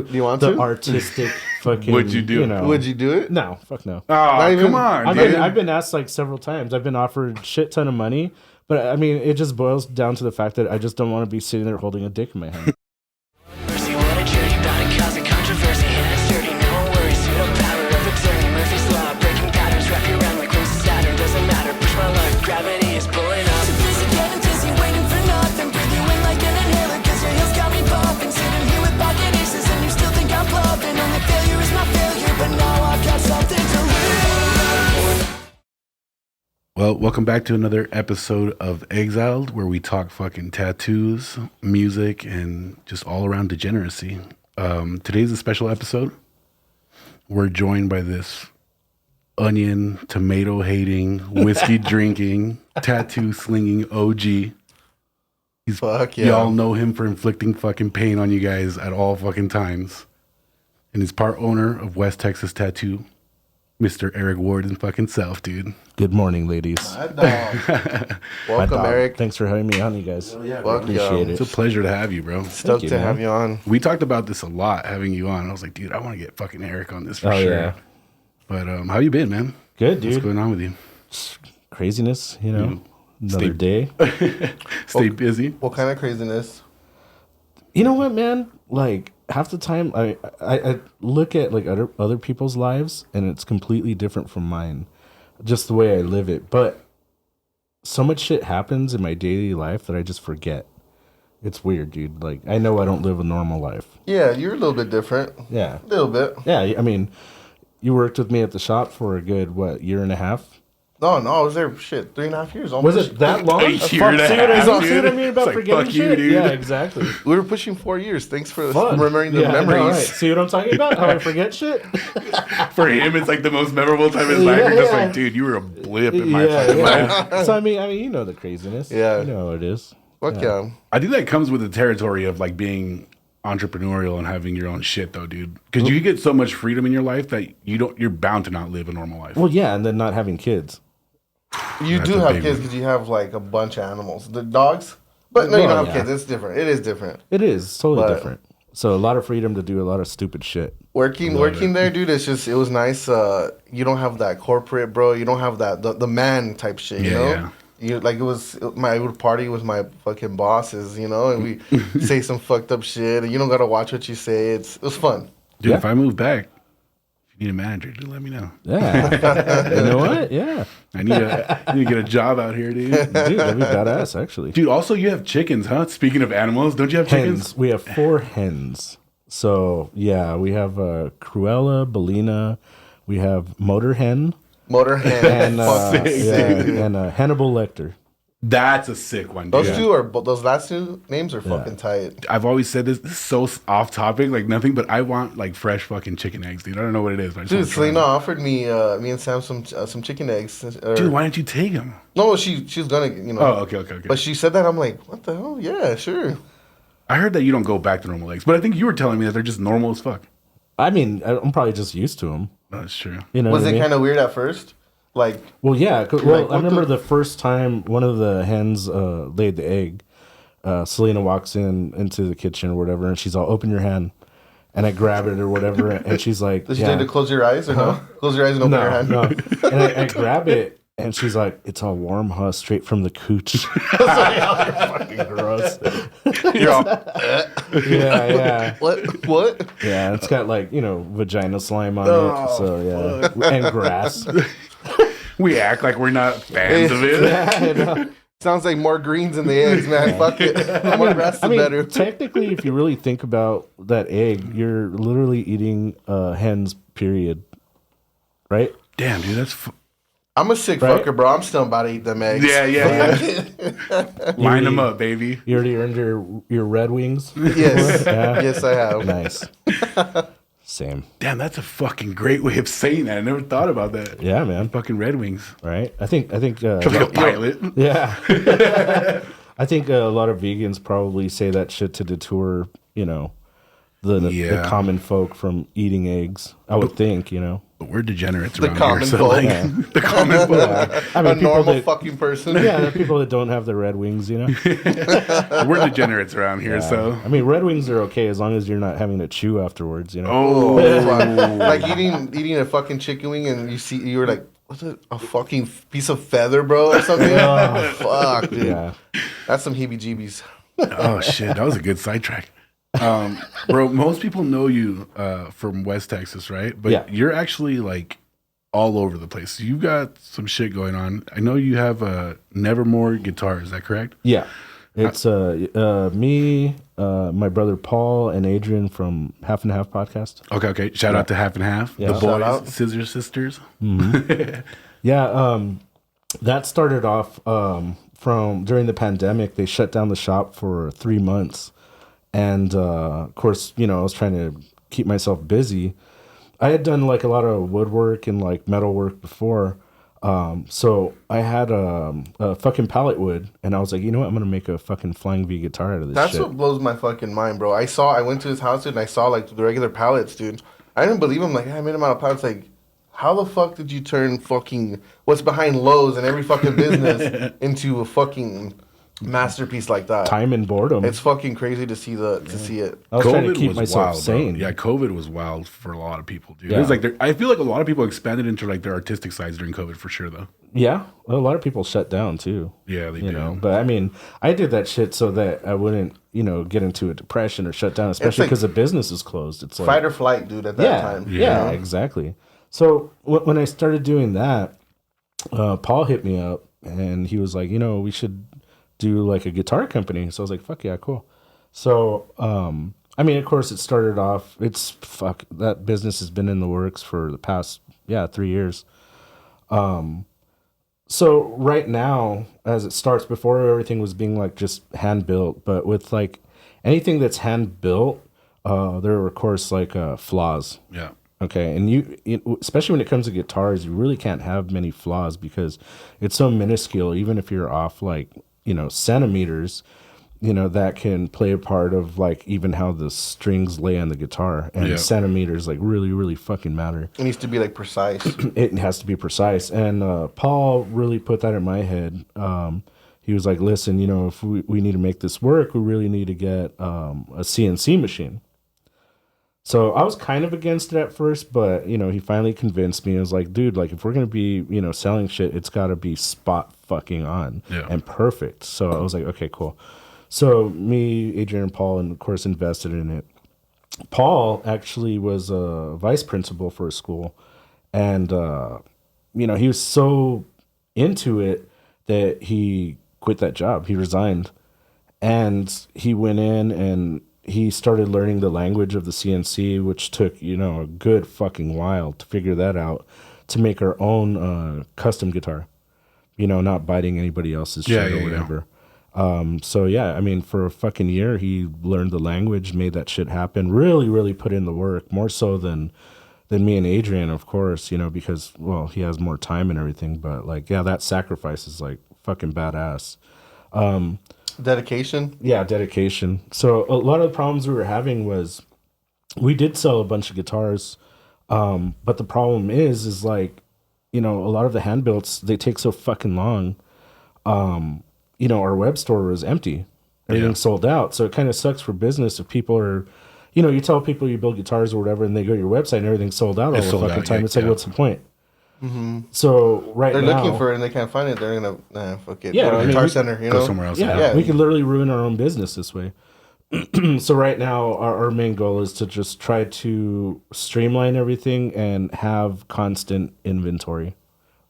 Do you want the to? artistic fucking. Would you do it? Would you do it? No, fuck no. Oh, come on, I've been asked like several times. I've been offered shit ton of money, but I mean, it just boils down to the fact that I just don't want to be sitting there holding a dick in my hand. Well, welcome back to another episode of Exiled, where we talk fucking tattoos, music, and just all around degeneracy. Today's a special episode. We're joined by this onion, tomato hating, whiskey drinking, tattoo slinging OG. Fuck yeah. Y'all know him for inflicting fucking pain on you guys at all fucking times. And he's part owner of West Texas Tattoo, Mr. Eric Ward and fucking self, dude. Good morning, ladies. Welcome, Eric. Thanks for having me on, you guys. Appreciate it. It's a pleasure to have you, bro. Stoked to have you on. We talked about this a lot, having you on. I was like, dude, I want to get fucking Eric on this for sure. Yeah. But how you been, man? Good, dude. What's going on with you? Craziness, you know. Another day. Stay busy. What kind of craziness? You know what, man? Like half the time, I look at like other people's lives, and it's completely different from mine, just the way I live it. But so much shit happens in my daily life that I just forget. It's weird, dude. Like I know I don't live a normal life. Yeah, you're a little bit different. Yeah, a little bit. Yeah, I mean, you worked with me at the shop for a good year and a half. No, I was there, 3.5 years. Almost. Was it that long? A year and a half, See what I mean about like, forgetting fuck shit? you, dude. Yeah, exactly. We were pushing 4 years. Thanks for Fun. remembering the Yeah, memories. I know, right. See what I'm talking about? How I forget shit? For him, it's like the most memorable time in his life. You're just like, dude, you were a blip in my fucking life. So I mean, you know the craziness. Yeah. You know how it is. Fuck yeah. I think that comes with the territory of like being entrepreneurial and having your own shit, though, dude. Because you get so much freedom in your life that you're bound to not live a normal life. Well, yeah, and then not having kids. You That's do a have big kids one. because you have like a bunch of animals. The dogs? But no, you don't have kids. It's different. It is different. It is. It's totally different. So a lot of freedom to do a lot of stupid shit. Working there, dude, it was nice. You don't have that corporate, bro. You don't have that, the man type shit, you know? Yeah. You like I would party with my fucking bosses, you know, and we say some fucked up shit, and you don't gotta watch what you say. It was fun. Dude, if I move back, if you need a manager, just let me know. Yeah. You know what? Yeah. I need to get a job out here, dude. Dude, that'd be badass, actually. Dude, also you have chickens, huh? Speaking of animals, don't you have chickens? Hens. We have 4 hens. So, yeah, we have Cruella, Belina. We have Motor Hen. And And Hannibal Lecter. That's a sick one, dude. Those last two names are fucking tight. I've always said this is so off topic, like nothing, but I want like fresh fucking chicken eggs, dude. I don't know what it is. But I just Dude, wanna try Selena them. offered me and Sam some chicken eggs. Dude, why didn't you take them? No, she's gonna, you know. Oh, okay. But she said that, I'm like, what the hell? Yeah, sure. I heard that you don't go back to normal eggs, but I think you were telling me that they're just normal as fuck. I mean, I'm probably just used to them. That's true. You know Was what I it mean? kind of weird at first? Like, Well, yeah. like, I remember the first time one of the hens laid the egg. Selena walks into the kitchen or whatever, and she's all, open your hand. And I grab it or whatever, and she's like, did you tell you to close your eyes or no? Close your eyes and open your hand. No. And I grab it, and she's like, it's all warm, huh? Straight from the cooch. I was like, oh, you're fucking gross. You're all, Yeah. what? Yeah, it's got like, vagina slime on it. So, yeah. And grass. We act like we're not fans of it. Yeah, I know. Sounds like more greens in the eggs, man. Fuck it. The more grass, the better. Technically, if you really think about that egg, you're literally eating hens, period. Right? Damn, dude, that's... I'm a sick Right? fucker, bro. I'm still about to eat them eggs. Yeah. Line them up, baby. You already earned your Red Wings? Yes. Yeah. Yes, I have. Nice. Same. Damn, that's a fucking great way of saying that. I never thought about that. Yeah, man. Fucking Red Wings. Right? I think Like a pilot. yeah. I think a lot of vegans probably say that shit to detour, the common folk from eating eggs. I would think, But we're degenerates The around common here. So folk. like Yeah. the common folk. I A mean, people normal that, fucking person. yeah, there are people that don't have the Red Wings, you know. We're degenerates around here. So I mean, Red Wings are okay as long as you're not having to chew afterwards, you know. Oh, fuck. Like eating a fucking chicken wing and you were like, what's it? A fucking piece of feather, bro, or something? Oh, fuck, dude. Yeah. That's some heebie-jeebies. oh shit, that was a good sidetrack. Bro, most people know you from West Texas, right? But Yeah. you're actually like all over the place. You got some shit going on. I know you have a Nevermore guitar. Is that correct? Yeah. It's me, my brother Paul, and Adrian from Half and Half podcast. Okay. Shout out to Half and Half, Yeah. the Shout out. boys, Scissor Sisters. Yeah, that started off from during the pandemic. They shut down the shop for 3 months. And of course, you know, I was trying to keep myself busy. I had done like a lot of woodwork and like metal work before. So I had a fucking pallet wood, and I was like, you know what? I'm going to make a fucking Flying V guitar out of this That's shit. what blows my fucking mind, bro. I went to his house, dude, and I saw like the regular pallets, dude. I didn't believe him. Like, I made him out of pallets. Like, how the fuck did you turn fucking what's behind Lowe's and every fucking business into a fucking masterpiece like that? Time and boredom. It's fucking crazy to see see it. I was trying to keep myself bro. sane. Yeah, COVID was wild for a lot of people, dude. Yeah. It was like I feel like a lot of people expanded into like their artistic sides during COVID for sure, though. Yeah, well, a lot of people shut down too. Yeah, they you do. know. But I mean, I did that shit so that I wouldn't, you know, get into a depression or shut down, especially like because the business is closed. It's like Fight or flight, dude, at that time. Yeah, exactly. So when I started doing that, Paul hit me up and he was like, you know, we should do like a guitar company. So I was like, fuck yeah, cool. So, I mean, of course, it started off. That business has been in the works for the past 3 years. So right now, as it starts, before everything was being like just hand built, but with like anything that's hand built, there are of course like flaws. Yeah. Okay, and especially when it comes to guitars, you really can't have many flaws because it's so minuscule. Even if you're off like, you know, centimeters, you know, that can play a part of like even how the strings lay on the guitar, and centimeters like really, really fucking matter. It needs to be like precise. It has to be precise. And Paul really put that in my head. He was like, listen, you know, if we need to make this work, we really need to get a CNC machine. So I was kind of against it at first, but, you know, he finally convinced me. I was like, dude, like, if we're going to be, you know, selling shit, it's got to be spot fucking on and perfect. So I was like, okay, cool. So me, Adrian, and Paul, and of course, invested in it. Paul actually was a vice principal for a school. And, you know, he was so into it that he quit that job. He resigned. And he went in and he started learning the language of the CNC, which took, you know, a good fucking while to figure that out, to make our own custom guitar, you know, not biting anybody else's shit or whatever. So yeah, I mean, for a fucking year, he learned the language, made that shit happen, really, really put in the work, more so than me and Adrian, of course, you know, because, well, he has more time and everything, but like, yeah, that sacrifice is like fucking badass. Dedication. Yeah, dedication. So a lot of the problems we were having was we did sell a bunch of guitars, but the problem is like, you know, a lot of the hand builds, they take so fucking long. You know, our web store was empty. Everything's sold out. So it kind of sucks for business if people are, you know, you tell people you build guitars or whatever, and they go to your website and everything's sold out all the fucking time. It's like, what's the point? Mm-hmm. So they're now, looking for it and they can't find it. They're gonna fuck it. Yeah, Go to I mean, Guitar Center, you know, Go somewhere else. Yeah, we could literally ruin our own business this way. So right now, our main goal is to just try to streamline everything and have constant inventory,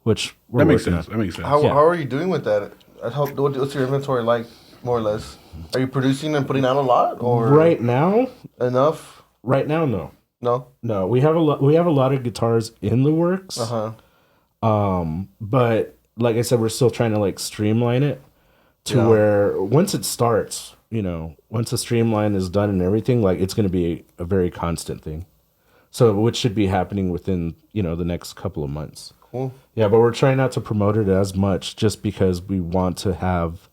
which we're working on. That makes sense. How are you doing with that? What's your inventory like, more or less? Are you producing and putting out a lot, or Right now, enough? right now, no. No. We have a lot. We have a lot of guitars in the works. But like I said, we're still trying to like streamline it to where once it starts, you know, once the streamline is done and everything, like it's going to be a very constant thing. So which should be happening within, you know, the next couple of months. Cool. Yeah, but we're trying not to promote it as much just because we want to have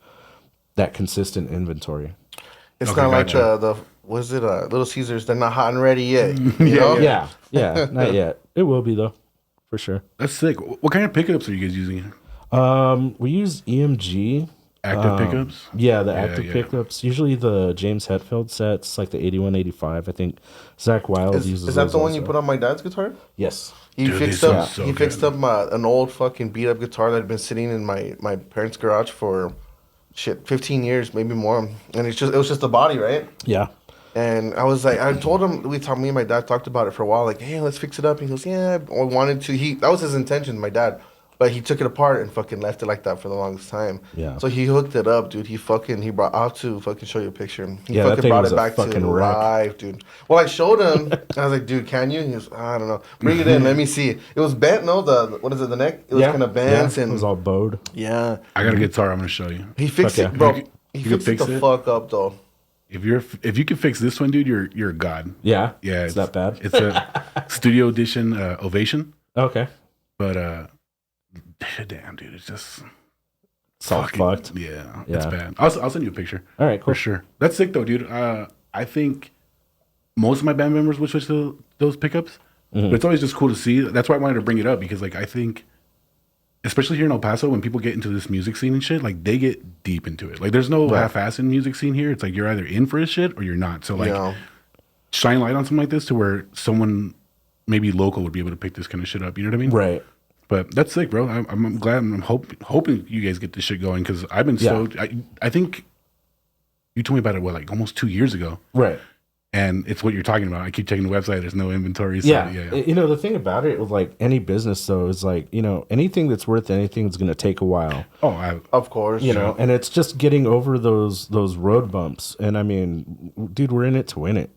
that consistent inventory. It's not like the was it Little Caesars? They're not hot and ready yet. You know? Yeah, not yet. It will be though. for sure. That's sick. What kind of pickups are you guys using? We use EMG. Active pickups? Yeah, the active pickups. Usually the James Hetfield sets, like the 8185. I think Zach Wilde uses. Is that those the one also. you put on my dad's guitar? Yes. He Dude, fixed they up. sound so He fixed good. up an old fucking beat up guitar that had been sitting in my parents' garage for 15 years, maybe more. And it was just the body, right? Yeah. And I was like, I told him, me and my dad talked about it for a while, like, hey, let's fix it up. And he goes, yeah, I wanted to. That was his intention, my dad. But he took it apart and fucking left it like that for the longest time. Yeah. So he hooked it up, dude. He brought, I'll have to fucking show you a picture. He Yeah, that fucking thing brought was it a back to fucking wreck. life, dude. Well, I showed him. I was like, dude, can you? And he goes, I don't know. Bring it in. Let me see. It was bent, no? What is it, the neck? It was kind of bent. And it was all bowed. yeah. I got a guitar. I'm gonna show you. He fixed Fuck it, yeah. bro. You He can fixed it fix the it? fuck up, though. If you can fix this one, dude, you're a god. Yeah. Yeah, It's that bad. It's a studio edition Ovation, Okay. but damn, dude, it's just It's all fucked. Yeah, it's Yeah. bad. I'll send you a picture. All right, cool. For sure. That's sick though, dude. I think most of my band members would switch to those pickups, but it's always just cool to see. That's why I wanted to bring it up because, like, I think, especially here in El Paso, when people get into this music scene and shit, like, they get deep into it. Like, there's no half-ass in music scene here. It's like you're either in for this shit or you're not. So, like, shine light on something like this to where someone maybe local would be able to pick this kind of shit up. You know what I mean? Right. But that's sick, bro. I'm glad. I'm hoping you guys get this shit going because I've been so. I think you told me about it like almost 2 years ago, Right. and it's what you're talking about. I keep checking the website. There's no inventory. So Yeah. yeah. You know, the thing about it with like any business though is like, you know, anything that's worth anything is going to take a while. Oh, Of course. You know, and it's just getting over those road bumps. And I mean, dude, we're in it to win it.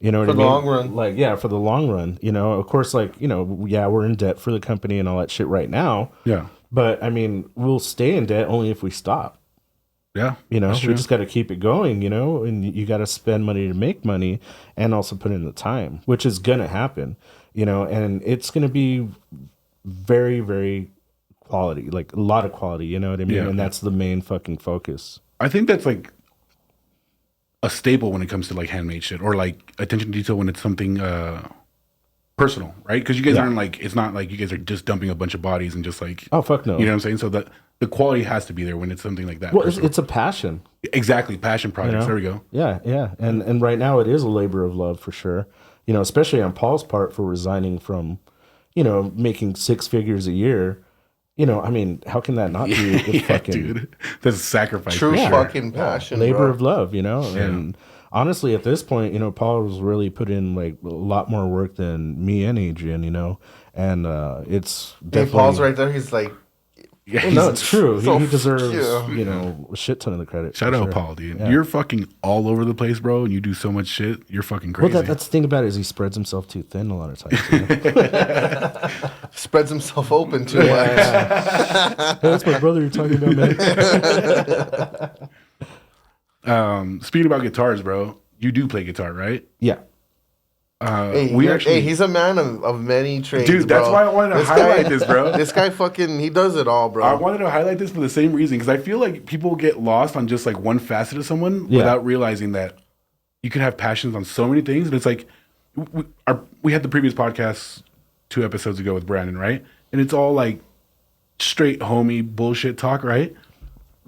You know what I mean? For the long run. Like, yeah, for the long run. You know, of course, like, you know, yeah, we're in debt for the company and all that shit right now. yeah, But I mean, we'll stay in debt only if we stop. yeah. You know, That's we true. just got to keep it going, you know, and you got to spend money to make money and also put in the time, which is going to happen, you know, and it's going to be very, very quality, like a lot of quality, you know what I mean? Yeah. And that's the main fucking focus. I think that's like a staple when it comes to like handmade shit or like attention to detail when it's something personal, right? Because you guys aren't like, it's not like you guys are just dumping a bunch of bodies and just like, Oh, fuck no. you know what I'm saying? So that the quality has to be there when it's something like that. Well, it's, personal. it's a passion. Exactly, passion projects. know? There we go. Yeah, yeah. And right now it is a labor of love for sure. You know, especially on Paul's part for resigning from, you know, making 6 figures a year. You know, I mean, how can that not be a Yeah, fucking dude, that's a sacrifice. True for sure. fucking passion, labor bro. of love, you know? And honestly, at this point, you know, Paul has really put in like a lot more work than me and Adrian, you know? And it's Hey, definitely... Paul's right there. He's like, Yeah, No, it's true. So he deserves, yeah. you know, a shit ton of the credit. Shout for out sure. Paul, dude. Yeah. You're fucking all over the place, bro, and you do so much shit. You're fucking crazy. Well, that's the thing about it is he spreads himself too thin a lot of times. You know? spreads himself open too much. Hey, that's my brother you're talking about, man. Speaking about guitars, bro, you do play guitar, right? Yeah. He's a man of many trades, Dude, that's bro. why I wanted to highlight this, bro. This guy fucking, he does it all, bro. I wanted to highlight this for the same reason because I feel like people get lost on just like one facet of someone Yeah. without realizing that you can have passions on so many things. And it's like we had the previous podcast 2 episodes ago with Brandon, right? And it's all like straight homie bullshit talk, right?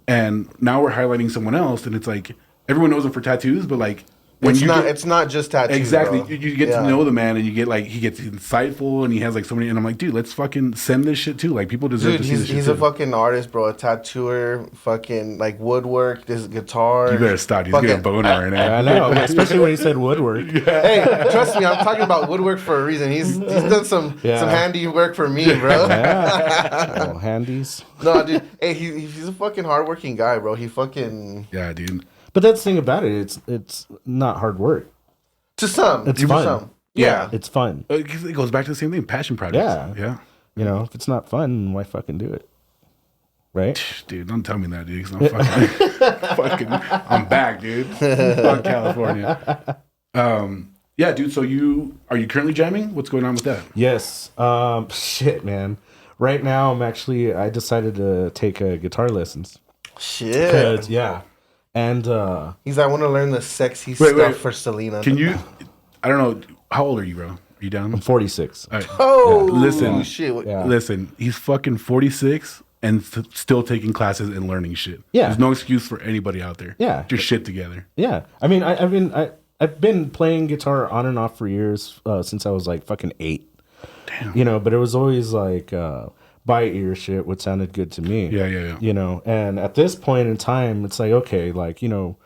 And now we're highlighting someone else, and it's like everyone knows him for tattoos, but like when it's not just tattoos. exactly, bro. you get to know the man, and you get like he gets insightful, and he has like so many. And I'm like, dude, let's fucking send this shit too. Like people deserve Dude, to see this shit he's too. a fucking artist, bro. A tattooer, fucking like woodwork, this guitar. You better stop. He's fucking- getting a boner right now. I know, especially when he said woodwork. Hey, trust me, I'm talking about woodwork for a reason. He's done some handy work for me, bro. Oh, handies. No, dude. Hey, he's a fucking hardworking guy, bro. He fucking Yeah, dude. But that's the thing about it. It's not hard work. to some. It's to fun. some. Yeah. It's fun. It goes back to the same thing. Passion projects. Yeah. Yeah. You know, if it's not fun, why fucking do it? Right? Dude, don't tell me that, dude. 'Cause I'm back, dude. Fuck California. Yeah, dude. So are you currently jamming? What's going on with that? Yes. Shit, man. Right now, I decided to take guitar lessons. Shit. 'Cause, yeah. And He's like, I want to learn the sexy Wait, stuff for Selena. Can you? I don't know. How old are you, bro? Are you down? I'm 46. All right. Oh, Listen. shit. Yeah. Listen, he's fucking 46 and still taking classes and learning shit. Yeah. There's no excuse for anybody out there. Yeah. Get your shit together. Yeah, I mean, I've been playing guitar on and off for years since I was like fucking 8. Damn. You know, but it was always like by ear shit, what sounded good to me. Yeah. You know, and at this point in time, it's like, okay, like, you know,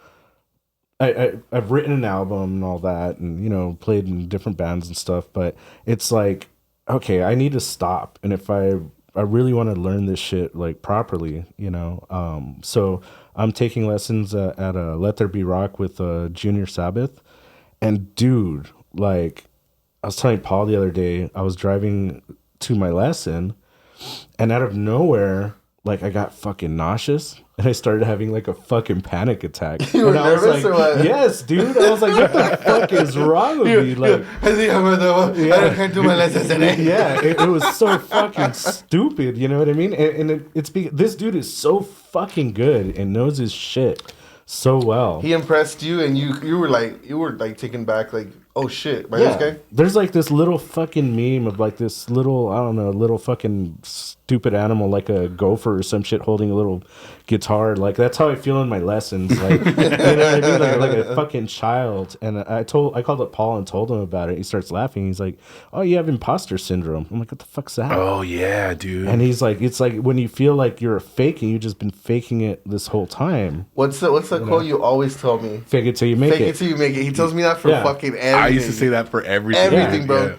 I've written an album and all that, and you know, played in different bands and stuff, but it's like, okay, I need to stop, and if I really want to learn this shit like properly, you know, so I'm taking lessons at Let There Be Rock with Junior Sabbath, and dude, like, I was telling Paul the other day, I was driving to my lesson, and out of nowhere, like, I got fucking nauseous, and I started having like a fucking panic attack. You were and I was nervous like, or what? yes, dude. I was like, what the fuck is wrong with me? Like, I can't do my lessons today. yeah, it was so fucking stupid. You know what I mean? And it's because this dude is so fucking good and knows his shit so well. He impressed you, and you were like taken back, like, oh shit, by this guy. There's like this little fucking meme of like this little, I don't know, little fucking stupid animal, like a gopher or some shit holding a little guitar. Like, that's how I feel in my lessons. Like, you know what I mean? Like a fucking child. And I called up Paul and told him about it. He starts laughing. He's like, oh, you have imposter syndrome. I'm like, what the fuck's that? Oh yeah, dude. And he's like, it's like when you feel like you're faking, you've just been faking it this whole time. What's the quote you always tell me? Fake it till you make Fake it. it till you make it. He tells me that for fucking everything. I used to say that for everything. Everything, bro. Yeah.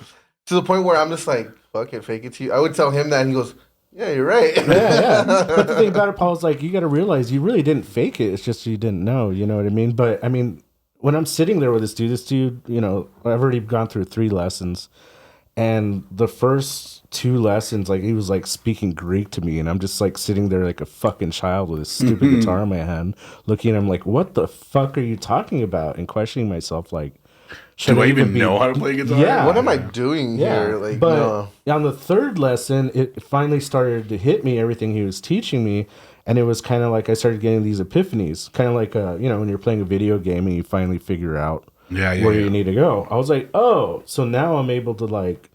To the point where I'm just like, fuck it, fake it to you. I would tell him that, and he goes, yeah, you're right. Yeah. But the thing about it, Paul's like, you got to realize you really didn't fake it. It's just you didn't know. You know what I mean? But I mean, when I'm sitting there with this dude, you know, I've already gone through 3 lessons, and the first 2 lessons, like, he was like speaking Greek to me, and I'm just like sitting there like a fucking child with a stupid guitar in my hand, looking at him like, what the fuck are you talking about? And questioning myself, like, Do I even know how to play guitar? Yeah. What am I doing here? Like, but no. on the 3rd lesson, it finally started to hit me, everything he was teaching me. And it was kind of like I started getting these epiphanies, kind of like, you know, when you're playing a video game and you finally figure out where you need to go. I was like, oh, so now I'm able to, like,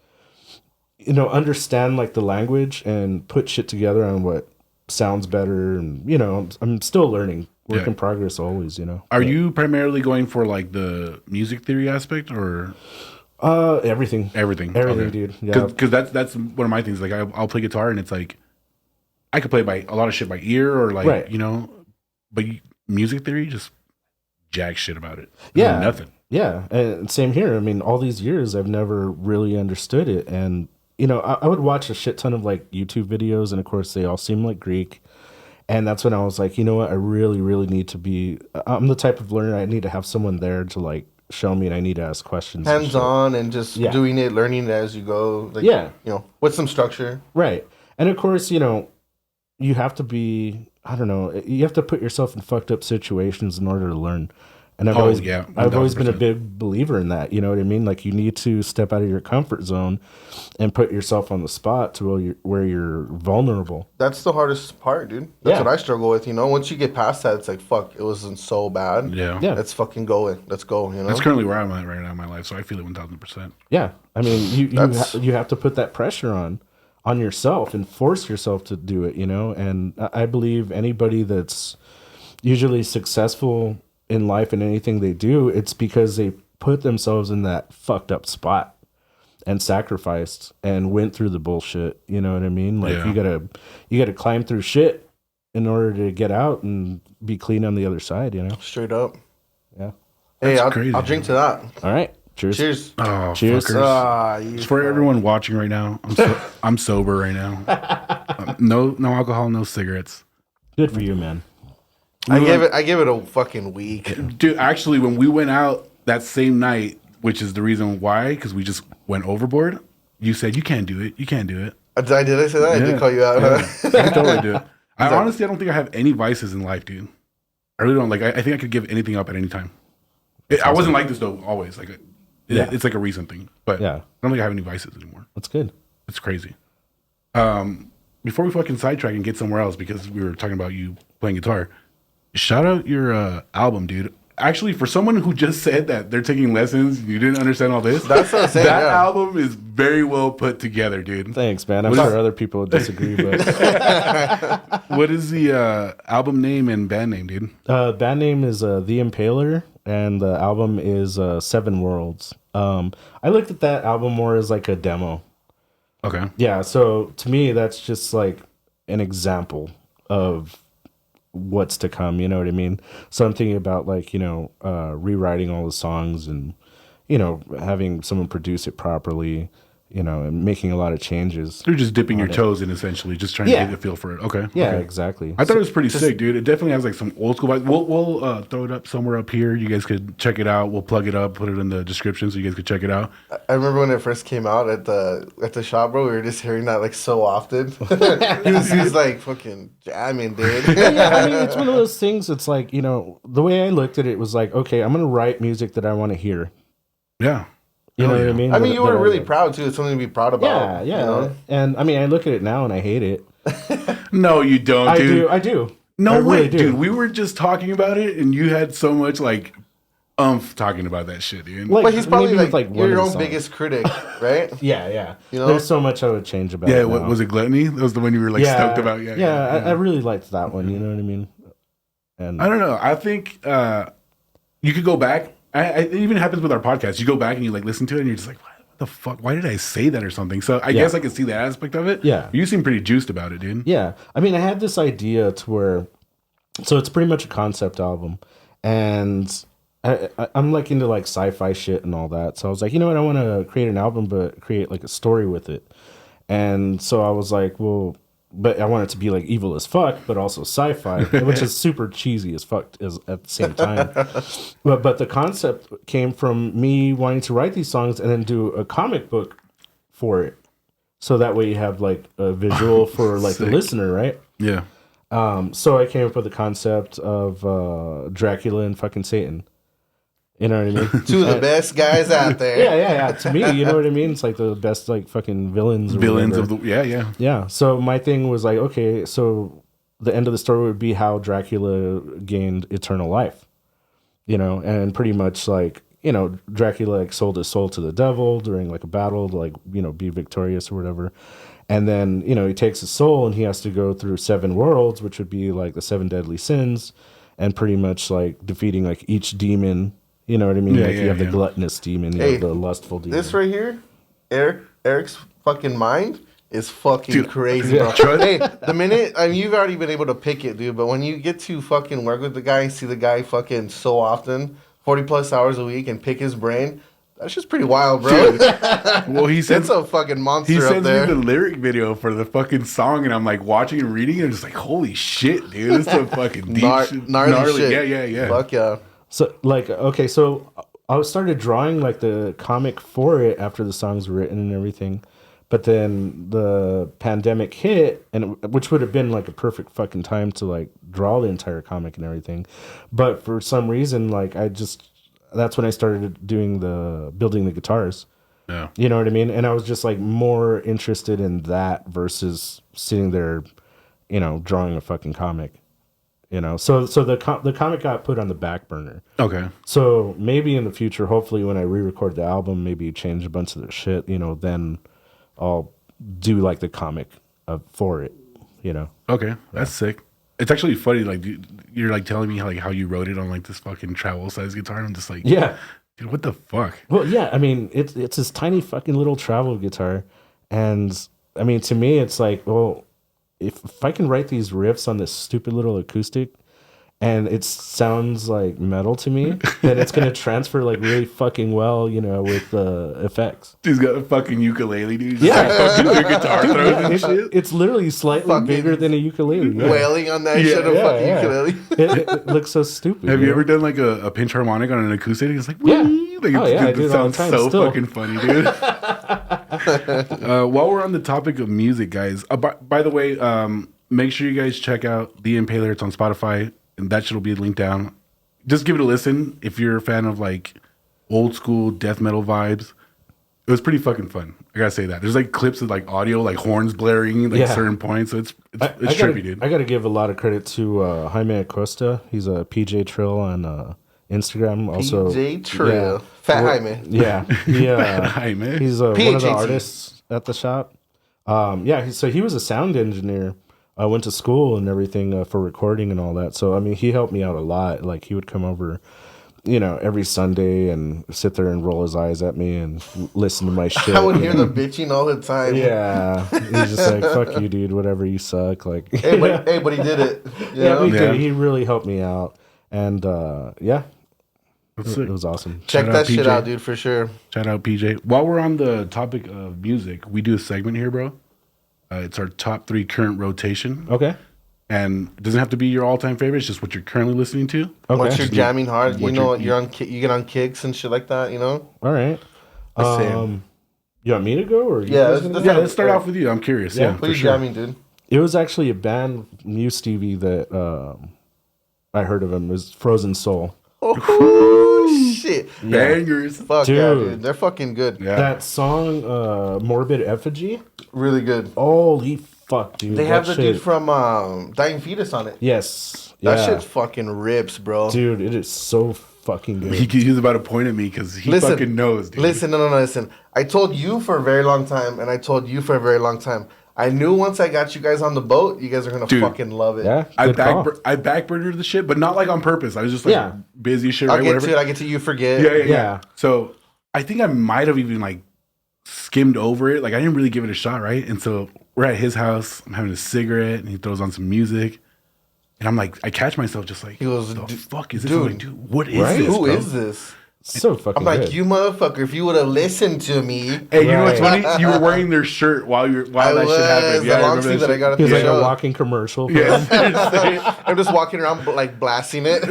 you know, understand like the language and put shit together on what sounds better. And, you know, I'm still learning. Work in progress always, you know. Are you primarily going for like the music theory aspect or everything? Everything, okay. Dude. Yeah, because that's one of my things. Like I'll play guitar and it's like I could play by a lot of shit by ear or like you know, but music theory just jack shit about it. Nothing. Yeah, and same here. I mean, all these years I've never really understood it, and you know, I would watch a shit ton of like YouTube videos, and of course they all seem like Greek. And that's when I was like, you know what? I really, really need to be. I'm the type of learner. I need to have someone there to like show me, and I need to ask questions. Hands on and just doing it, learning it as you go. Like, you know, with some structure. Right. And of course, you know, you have to be. I don't know. You have to put yourself in fucked up situations in order to learn. And I've always been a big believer in that. You know what I mean? Like, you need to step out of your comfort zone and put yourself on the spot to where you're vulnerable. That's the hardest part, dude. That's what I struggle with. You know, once you get past that, it's like, fuck, it wasn't so bad. Yeah. Let's fucking go in. Let's go. You know, that's currently where I'm at right now in my life, so I feel it 1,000%. Yeah, I mean, you have to put that pressure on yourself and force yourself to do it. You know, and I believe anybody that's usually successful in life and anything they do, it's because they put themselves in that fucked up spot and sacrificed and went through the bullshit. You know what I mean? Like, you gotta climb through shit in order to get out and be clean on the other side, you know? Straight up. Yeah. Hey, I'll crazy, drink to that. All right. Cheers. Cheers. Oh, cheers. Fuckers. For everyone watching right now, I'm sober right now. No alcohol, no cigarettes. Good for you, man. I give it a fucking week. Dude, actually, when we went out that same night, which is the reason why, because we just went overboard, you said, you can't do it. You can't do it. Did I say that? I did call you out. Yeah. I can totally do it. Honestly, I don't think I have any vices in life, dude. I really don't. Like, I think I could give anything up at any time. I wasn't like this, though, always. Like, it's like a recent thing. But I don't think I have any vices anymore. That's good. It's crazy. Before we fucking sidetrack and get somewhere else, because we were talking about you playing guitar, shout out your album, dude. actually, for someone who just said that they're taking lessons, you didn't understand all this. That's what I'm saying. That Yeah. album is very well put together, dude. Thanks, man. I'm sure other people would disagree, but What is the album name and band name, dude? band name is The Impaler, and the album is Seven Worlds. I looked at that album more as like a demo. Okay. Yeah, so to me, that's just like an example of what's to come. You know what I mean? So I'm thinking about like, rewriting all the songs and, having someone produce it properly, and making a lot of changes. You're just dipping your toes in, essentially, just trying to Yeah. get a feel for it. Okay. Yeah, okay. exactly. I thought it was pretty sick, dude. It definitely has like some old school vibes. We'll throw it up somewhere up here. You guys could check it out. We'll plug it up, put it in the description so you guys could check it out. I remember when it first came out at the shop, bro. We were just hearing that like so often. he was like fucking jamming, dude. Yeah, I mean, it's one of those things. It's like, the way I looked at it was like, okay, I'm going to write music that I want to hear. Yeah. You know Hell what I yeah. mean? I mean, That- you were that I really like. proud too. It's something to be proud about. Yeah. you know? And I mean, I look at it now and I hate it. No, you don't, dude. I do. No I way, really do. dude. We were just talking about it, and you had so much like talking about that shit, dude. Like, But he's probably maybe with, like one you're of your the own songs. biggest critic, right? Yeah. You know? There's so much I would change about yeah, it. what now. was it? Gluttony? That was the one you were like stoked about. Yeah, I really liked that one. You know what I mean? And I don't know. I think you could go back. It even happens with our podcast. You go back and you like listen to it, and you're just like, what the fuck? Why did I say that or something? So I guess I can see that aspect of it. Yeah. You seem pretty juiced about it, dude. yeah, I mean, I had this idea to where, so it's pretty much a concept album, and I'm like into like sci-fi shit and all that. So I was like, you know what? I want to create an album, but create like a story with it. And so I was like, well, but I want it to be like evil as fuck, but also sci-fi, which is super cheesy as fuck at the same time. But the concept came from me wanting to write these songs and then do a comic book for it. So that way you have like a visual for like the Sick. listener, right? Yeah. So I came up with the concept of Dracula and fucking Satan. You know what I mean? Two of the best guys out there. Yeah. To me, you know what I mean? It's like the best like fucking villains. Or Villains whatever. of the yeah. Yeah. So my thing was like, okay, so the end of the story would be how Dracula gained eternal life. And pretty much like, Dracula like sold his soul to the devil during like a battle to like, be victorious or whatever. And then, he takes his soul and he has to go through 7 worlds, which would be like the 7 deadly sins, and pretty much like defeating like each demon. You know what I mean? Yeah, like you have the yeah. gluttonous demon, you Hey, have the lustful demon. This right here, Eric's fucking mind is fucking Dude, crazy, bro. Hey, the minute you've already been able to pick it, dude. But when you get to fucking work with the guy, see the guy fucking so often, 40+ hours a week, and pick his brain, that's just pretty wild, bro. Well, he That's sends a fucking monster he up sends me there. the lyric video for the fucking song, and I'm like watching and reading, and I'm just like, holy shit, dude, this is a fucking deep, Gnarly shit. Yeah. Fuck yeah. So like, okay, so I started drawing like the comic for it after the songs were written and everything. But then the pandemic hit, and which would have been like a perfect fucking time to like draw the entire comic and everything. But for some reason, like that's when I started building the guitars. Yeah. You know what I mean? And I was just like more interested in that versus sitting there, drawing a fucking comic. So the comic got put on the back burner. Okay. So maybe in the future, hopefully when I re-record the album, maybe change a bunch of the shit, then I'll do like the comic for it, Okay, that's sick. It's actually funny. Like you're like telling me how you wrote it on like this fucking travel size guitar. And I'm just like, Yeah. dude, what the fuck? Well, yeah. I mean, it's this tiny fucking little travel guitar, and I mean, to me, it's like, well, if I can write these riffs on this stupid little acoustic, and it sounds like metal to me, then it's gonna transfer like really fucking well, with the effects. He's got a fucking ukulele, dude. Just Yeah. like fucking your guitar throws Yeah, and shit. it's literally slightly Fucking bigger than a ukulele. Yeah. Wailing on that Yeah, shit of yeah, fucking yeah. ukulele. It looks so stupid. Have you ever done like a pinch harmonic on an acoustic? It's like, Yeah. wee! Like, Oh, yeah, I do it it all the sounds time so still. fucking funny, dude. While we're on the topic of music, guys, by the way, make sure you guys check out The Impaler. It's on Spotify, and that shit will be linked down. Just give it a listen if you're a fan of like old school death metal vibes. It was pretty fucking fun. I gotta say that. There's like clips of like audio, like horns blaring, like Yeah. certain points. So it's I trippy, dude. I gotta give a lot of credit to Jaime Acosta. He's a PJ Trill on Instagram. Also, PJ Trill. Fat Jaime. Yeah, Jaime. he's one of the PHAT. artists at the shop. So he was a sound engineer. I went to school and everything for recording and all that. So I mean, he helped me out a lot. Like he would come over, every Sunday and sit there and roll his eyes at me and listen to my shit. I would hear the bitching all the time. Yeah, he's just like, "Fuck you, dude. Whatever, you suck." Like, Hey, but he did it. You know? he Yeah. did. He really helped me out, and That's it sick. was awesome. Check Shout that out shit PJ. out, dude, for sure. Shout out PJ. While we're on the topic of music, we do a segment here, bro. It's our top 3 current rotation, Okay. and it doesn't have to be your all-time favorite. It's just what you're currently listening to. Okay. Once you're jamming hard, what you're on. You get on kicks and shit like that. You know. All right. Same. You want me to go or you Yeah, guys gonna let's- go? Yeah, let's start off with you. I'm curious. Yeah. Yeah, What for are you sure. jamming, dude? It was actually a band, new Stevie, that I heard of him. It was Frozen Soul. Oh shit! Bangers. Fuck yeah, Dude. dude. They're fucking good. Yeah. That song, Morbid Effigy. Really good. Holy fuck, dude. They have the that shit. dude from Dying Fetus on it. Yes. That Yeah. shit fucking rips, bro. Dude, it is so fucking good. He was about to point at me because he fucking knows, dude. Listen, no, listen. I told you for a very long time, and I told you for a very long time. I knew once I got you guys on the boat, you guys are gonna Dude. fucking love it. Yeah. I Good call. backburnered the shit, but not like on purpose. I was just like Yeah. busy shit, I'll right? get Whatever. to it. I get to you. Forget. Yeah. Yeah. So I think I might have even like skimmed over it. Like I didn't really give it a shot, right? And so we're at his house. I'm having a cigarette, and he throws on some music, and I'm like, I catch myself just like, He goes, "The "Dude, fuck is this?" I'm like, dude, what is right? this? Who bro? is this? So fucking I'm like, good. you motherfucker! If you would have listened to me, Hey, you know what's Right. funny? You were wearing their shirt while that shit happened. the Yeah, I long remember sleeve that I shit. got at He was the like a show. walking commercial. Yeah. I'm just walking around like blasting it.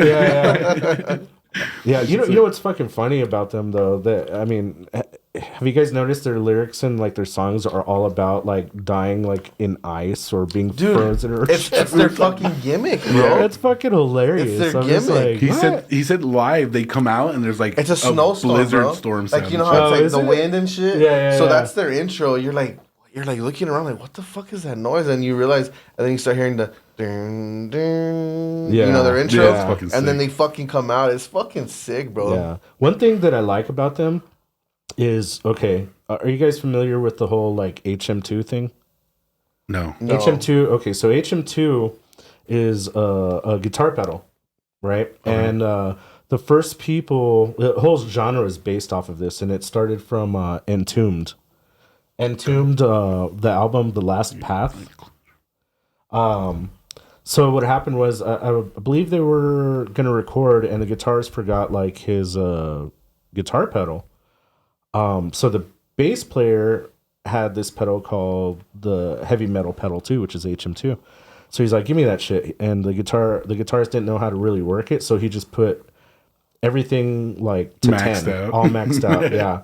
Yeah, you know what's fucking funny about them though? That I mean, have you guys noticed their lyrics and like their songs are all about like dying like in ice or being Dude, frozen or it's their fucking gimmick, bro. yeah, it's fucking hilarious. It's their I'm just gimmick. like, He said live they come out and there's like It's a snowstorm, blizzard bro. storm Like sound you know and how shit. it's Oh, like is the it? wind and shit. Yeah, So yeah. that's their intro. You're like looking around like, what the fuck is that noise? And you realize, and then you start hearing the ding, ding, Yeah. you know, their intro. Yeah, it's fucking and then sick. they fucking come out. It's fucking sick, bro. yeah. One thing that I like about them is okay. Are you guys familiar with the whole like HM2 thing? No. No. HM2. Okay, so HM2 is a guitar pedal, right? And the first people, the whole genre is based off of this, and it started from Entombed. Entombed, the album, The Last Path. So what happened was, I believe they were gonna record, and the guitarist forgot like his guitar pedal. So the bass player had this pedal called the heavy metal pedal too, which is HM2. So he's like, "Give me that shit." And the guitarist didn't know how to really work it, so he just put everything like to Maxed 10, out. all maxed out, yeah.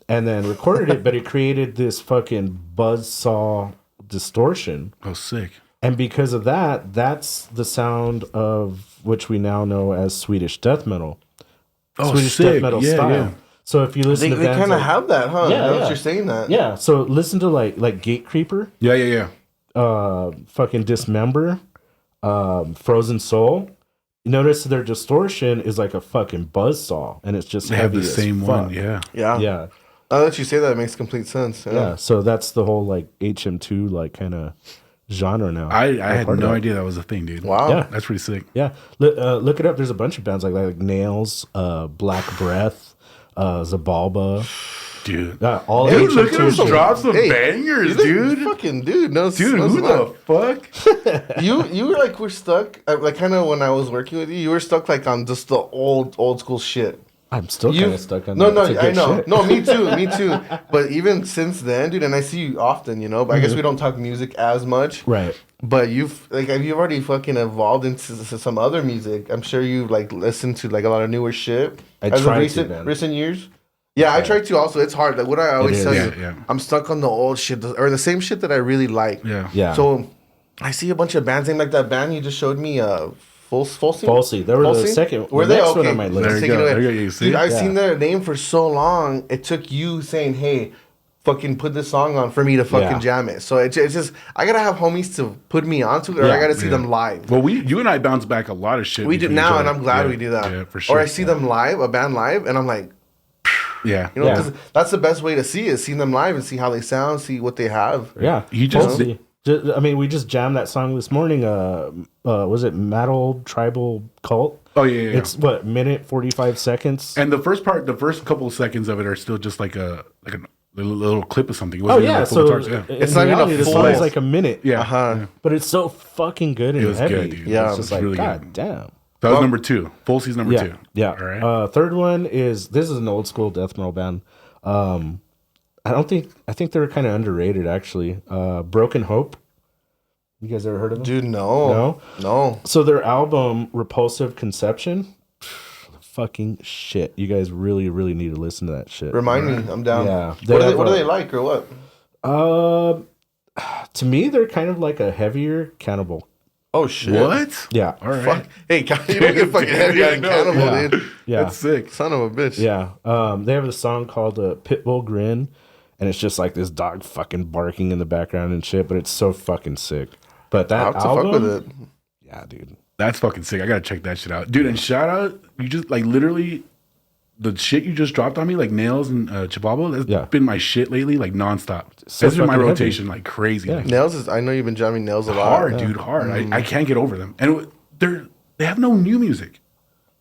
And then recorded it, but it created this fucking buzzsaw distortion. Oh, sick. And because of that, that's the sound of which we now know as Swedish death metal. Oh, Swedish sick. death metal Yeah, style. yeah. So if you listen They to bands kind of like, have that, huh? Yeah, Now that yeah. you're saying that. yeah, so listen to like Gatecreeper, Yeah. fucking Dismember, Frozen Soul. You notice their distortion is like a fucking buzzsaw, and it's just They have heavy the as same fuck. one. Yeah. Yeah. Yeah. Now that you say that, it makes complete sense. Yeah. So that's the whole like HM2 like kind of genre now. I had part of no it. idea that was a thing, dude. Wow. Yeah. That's pretty sick. Yeah, look it up. There's a bunch of bands like Nails, Black Breath, Zabalba. Dude. All Dude, HM2 look at us shit. drop some Hey, bangers, You dude. fucking dude. No, Dude, no who the fuck? you were like, we're stuck. Like kind of when I was working with you, you were stuck like on just the old school shit. I'm still You kind of stuck on no, that. no, It's a I good know, shit. no, me too. But even since then, dude, and I see you often, you know. But I guess we don't talk music as much. Right. But you've already fucking evolved into some other music. I'm sure you like listened to like a lot of newer shit I as of tried to, recent man. recent years. Yeah, I try to also. It's hard. Like what I always is. tell Yeah, you, yeah. I'm stuck on the old shit or the same shit that I really like. Yeah. Yeah. So I see a bunch of bands named like that band you just showed me. Folsey. Falsey. They were the Falsey? second. Were the they next okay? one on my list. There you Take it go. away. There you go. You see? Dude, I've Yeah. seen their name for so long. It took you saying, "Hey, fucking put this song on for me to fucking jam it. So it's just I gotta have homies to put me onto it, or I gotta see them live. Well, you and I bounce back a lot of shit. We do now, and I'm glad we do that. Yeah, for sure. Or I see them live, a band live, and I'm like, yeah, you know, because that's the best way to see it. See them live and see how they sound, see what they have. Yeah, you just. I mean, we just jammed that song this morning. Was it Metal Tribal Cult? Oh yeah. It's what, minute 45 seconds. And the first couple of seconds of it are still just like a little clip of something. It Oh wasn't yeah, like full so guitars, it's not even a full. Song is like a minute. Yeah, but it's so fucking good and it was heavy. good, dude. Yeah, it's just like really God good. damn. That was number 2. Full season number 2. Yeah. All right. Third one is an old school death metal band. I think they're kind of underrated actually. Broken Hope. You guys ever heard of them? Dude, no. So their album Repulsive Conception, fucking shit. You guys really, really need to listen to that shit. Remind me, I'm down. Yeah. What are they like, or what? To me, they're kind of like a heavier Cannibal. Oh shit! What? Yeah. All right. Fuck. Hey, you don't get fucking heavier than Cannibal, dude. Yeah. That's sick. Son of a bitch. Yeah. They have a song called Pitbull Grin, and it's just like this dog fucking barking in the background and shit, but it's so fucking sick. But that I have to album, fuck with it. yeah, dude. That's fucking sick. I gotta check that shit out, dude. And shout out, you just like literally the shit you just dropped on me, like Nails and Chibabo. That's been my shit lately, like nonstop. So That's been my fucking rotation, like crazy. Yeah. Like, Nails is. I know you've been jamming Nails a lot. hard, dude, hard. I can't get over them, and they have no new music.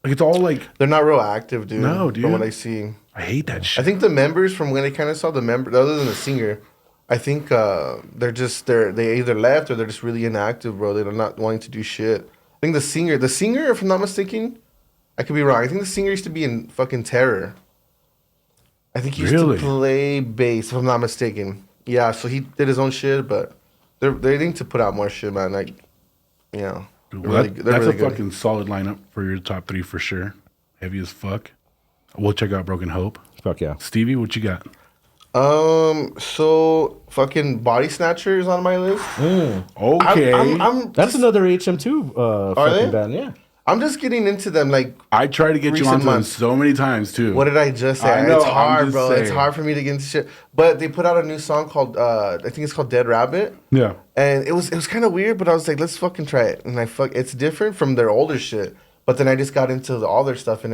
Like it's all like They're not real active, dude. No, dude. From what I see, I hate that shit. I think the members from when I kind of saw the member, other than the singer, I think they either left or they're just really inactive, bro. They're not wanting to do shit. I think the singer, if I'm not mistaken, I could be wrong. I think the singer used to be in fucking Terror. I think he used Really? to play bass, if I'm not mistaken. Yeah, so he did his own shit, but they need to put out more shit, man. Like, yeah, Well, they're that's really a good. fucking solid lineup for your top 3 for sure. Heavy as fuck. We'll check out Broken Hope. Fuck yeah. Stevie, what you got? So fucking Body Snatcher is on my list. Okay. That's another HM2 fucking they? band, yeah. I'm just getting into them. Like, I tried to get you recent onto them months. so many times too. what did I just say? I know, It's I'm hard, just bro. It's saying. hard for me to get into shit. But they put out a new song called I think it's called Dead Rabbit. Yeah. And it was kind of weird, but I was like, let's fucking try it. And it's different from their older shit. But then I just got into all their stuff, and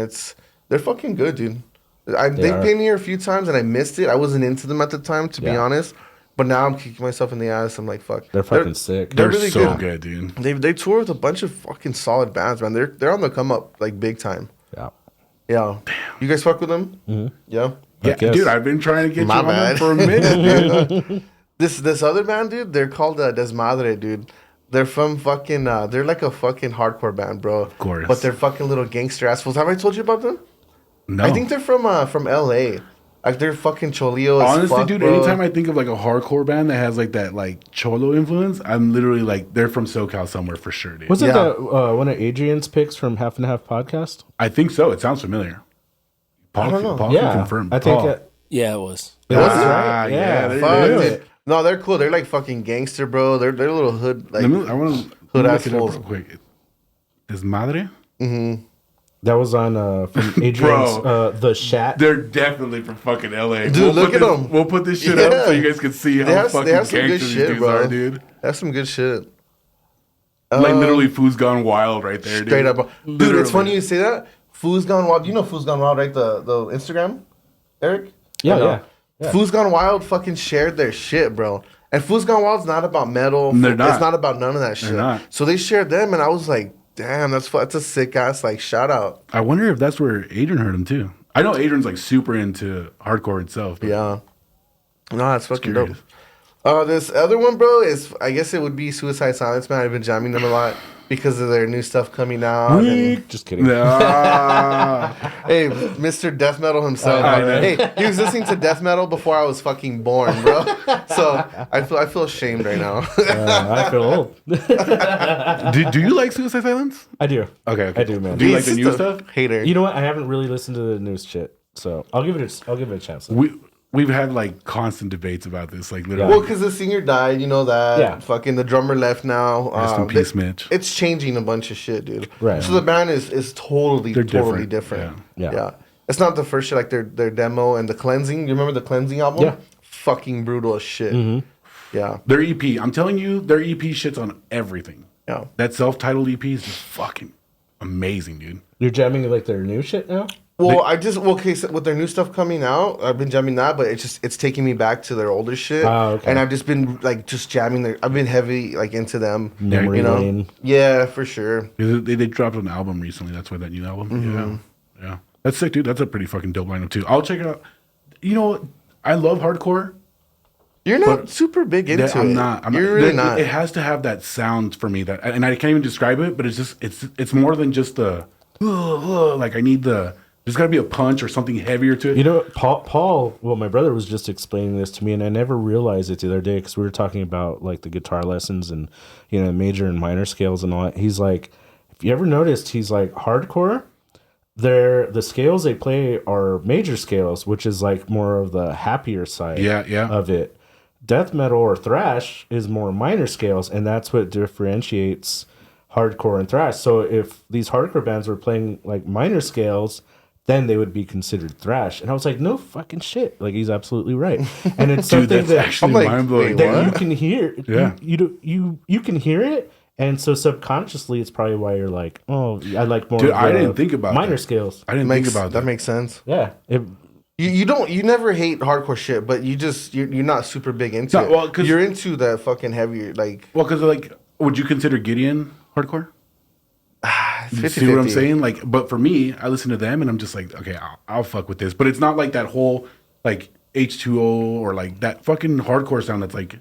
they're fucking good, dude. They've been here a few times, and I missed it. I wasn't into them at the time, to be honest. But now I'm kicking myself in the ass. I'm like, fuck. They're fucking sick. They're really so good, dude. They tour with a bunch of fucking solid bands, man. They're on the come up, like, big time. Yeah. Yeah. Damn. You guys fuck with them? Mm-hmm. Yeah. Yeah, guess. dude, I've been trying to get My you on them bad. for a minute, dude. This other band, dude, they're called Desmadre, dude. They're from fucking, they're like a fucking hardcore band, bro. Of course. But they're fucking little gangster assholes. Have I told you about them? No. I think they're from LA. Like, they're fucking cholio as Honestly, fuck, dude, bro. anytime I think of like a hardcore band that has like that like cholo influence, I'm literally like, they're from SoCal somewhere for sure, dude. Was it Yeah. that one of Adrian's picks from Half and Half podcast? I think so. It sounds familiar. Paul, I don't know. Paul Yeah. can confirm. I think Paul. Yeah, it was. it was Ah, right. yeah, Yeah. there Fuck, it is. dude. No, they're cool. They're like fucking gangster, bro. They're little hood, like, I want to hood look it up assholes. real quick. Desmadre? That was on from Adrian's The Shat. They're definitely from fucking LA. Dude, look at them. We'll put this shit up so you guys can see how fucking they have some gangster good these shit, dudes bro. are, dude. That's some good shit. Like literally, Food's Gone Wild right there, dude. Straight up. Dude, Literally. it's funny you say that. Food's Gone Wild. You know Food's Gone Wild, right? The Instagram? Eric? Yeah. Food's Gone Wild fucking shared their shit, bro. And Food's Gone Wild's not about metal. They're not. It's not about none of that shit. not. So they shared them, and I was like, damn, that's a sick ass, like, shout out. I wonder if that's where Adrian heard him too. I know Adrian's like super into hardcore itself. But Yeah. No, that's fucking dope. curious. This other one, bro, is, I guess it would be Suicide Silence, man. I've been jamming them a lot because of their new stuff coming out. And, Just kidding. Nah. hey, Mr. Death Metal himself. I know. Hey, he was listening to death metal before I was fucking born, bro. So I feel ashamed right now. I feel old. do you like Suicide Silence? I do. Okay. I do, man. Do you like He's the just new a stuff? Hater. You know what? I haven't really listened to the news shit, so I'll give it a chance. We've had like constant debates about this, like literally. Well, because the singer died, you know that. Yeah. Fucking the drummer left now. Rest in peace, Mitch. It's changing a bunch of shit, dude. Right. So the band is totally They're different. different. Yeah. It's not the first shit, like their demo and the Cleansing. You remember the Cleansing album? Yeah. fucking brutal as shit. Yeah. Their EP, I'm telling you, their EP shits on everything. Yeah. That self-titled EP is just fucking amazing, dude. You're jamming like their new shit now? Well, okay, so with their new stuff coming out, I've been jamming that, but it's taking me back to their older shit. Oh, okay. And I've just been like just jamming I've been heavy like into them. Memory lane. Yeah, for sure. They dropped an album recently. That's why that new album. Yeah. That's sick, dude. That's a pretty fucking dope lineup too. I'll check it out. You know, I love hardcore. You're not super big into it. I'm not. You're really not. It has to have that sound for me that, and I can't even describe it. But it's just it's more than just the like I need the. There's got to be a punch or something heavier to it. You know, Paul. Well, my brother was just explaining this to me, and I never realized it the other day because we were talking about like the guitar lessons and major and minor scales and all that. He's like, if you ever noticed, he's like hardcore. The scales they play are major scales, which is like more of the happier side of it. Death metal or thrash is more minor scales, and that's what differentiates hardcore and thrash. So if these hardcore bands were playing like minor scales, then they would be considered thrash. And I was like, no fucking shit. Like, he's absolutely right. And it's Dude, something that actually like, mind-blowing. that you can hear. Yeah. You can hear it. And so subconsciously, it's probably why you're like, oh, I like more. Dude, of I didn't think about minor that. scales. I didn't think about that. That makes sense. Yeah. You never hate hardcore shit, but you're not super big into it. Well, 'cause you're into the fucking heavier like. Well, because like, would you consider Gideon hardcore? You see what I'm saying? Like, but for me, I listen to them and I'm just like, okay, I'll fuck with this. But it's not like that whole like H2O or like that fucking hardcore sound that's like,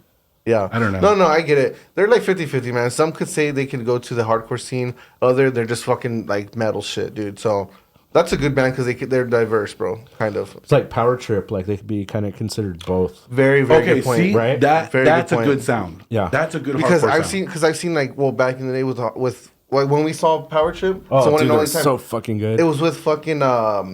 Yeah. I don't know. No, I get it. They're like 50-50, man. Some could say they can go to the hardcore scene. They're just fucking like metal shit, dude. So that's a good band because they're diverse, bro. Kind of. It's like Power Trip. Like, they could be kind of considered both. Very, very okay, good point. see, right? that's Very a good good point. sound. Yeah. That's a good Because hardcore I've seen like, well, back in the day with like when we saw Power Trip. Oh, so dude, that's so fucking good. It was with fucking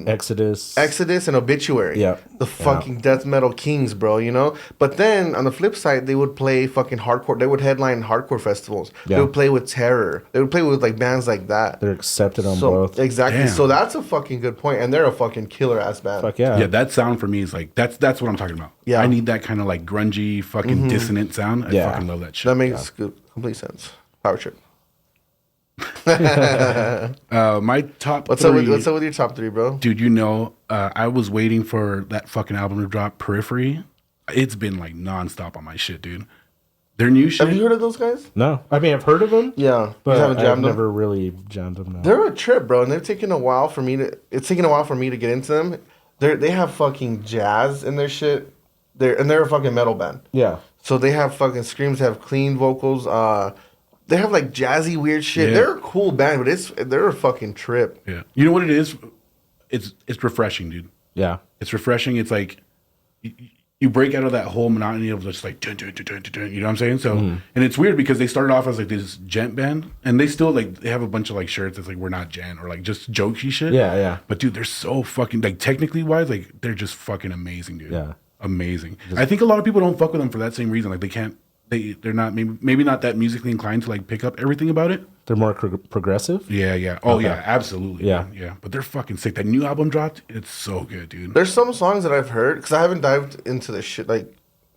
Exodus and Obituary. Yeah. The fucking death metal kings, bro, But then on the flip side, they would play fucking hardcore. They would headline hardcore festivals. Yeah. They would play with Terror. They would play with like bands like that. They're accepted on both. Exactly. Damn. So that's a fucking good point. And they're a fucking killer ass band. Fuck yeah. Yeah, that sound for me is like that's what I'm talking about. Yeah. I need that kind of like grungy, fucking dissonant sound. I fucking love that shit. That makes complete sense. Power Trip. My top What's three, up with your top three, bro? dude? I was waiting for that fucking album to drop. Periphery. It's been like nonstop on my shit, dude. Their new shit. Have you heard of those guys? No. I mean, I've heard of them. Yeah. But you haven't I've jammed them? never really jammed them. No. They're a trip, bro, and they've taken a while for me to. It's taken a while for me to get into them. They have fucking jazz in their shit. They're a fucking metal band. Yeah. So they have fucking screams. They have clean vocals. They have like jazzy weird shit. Yeah. They're a cool band, but they're a fucking trip. Yeah. You know what it is? It's refreshing, dude. Yeah. It's refreshing. It's like you break out of that whole monotony of just like dun, dun, dun, dun, dun, dun, you know what I'm saying? So and it's weird because they started off as like this gent band and they still like they have a bunch of like shirts that's like we're not gent or like just jokey shit. Yeah, yeah. But dude, they're so fucking like technically wise, like they're just fucking amazing, dude. Yeah. Amazing. I think a lot of people don't fuck with them for that same reason. Like they're not maybe not that musically inclined to like pick up everything about it. They're more progressive. Yeah. Oh yeah, absolutely. Yeah. Yeah. But they're fucking sick. That new album dropped. It's so good, dude. There's some songs that I've heard because I haven't dived into the shit like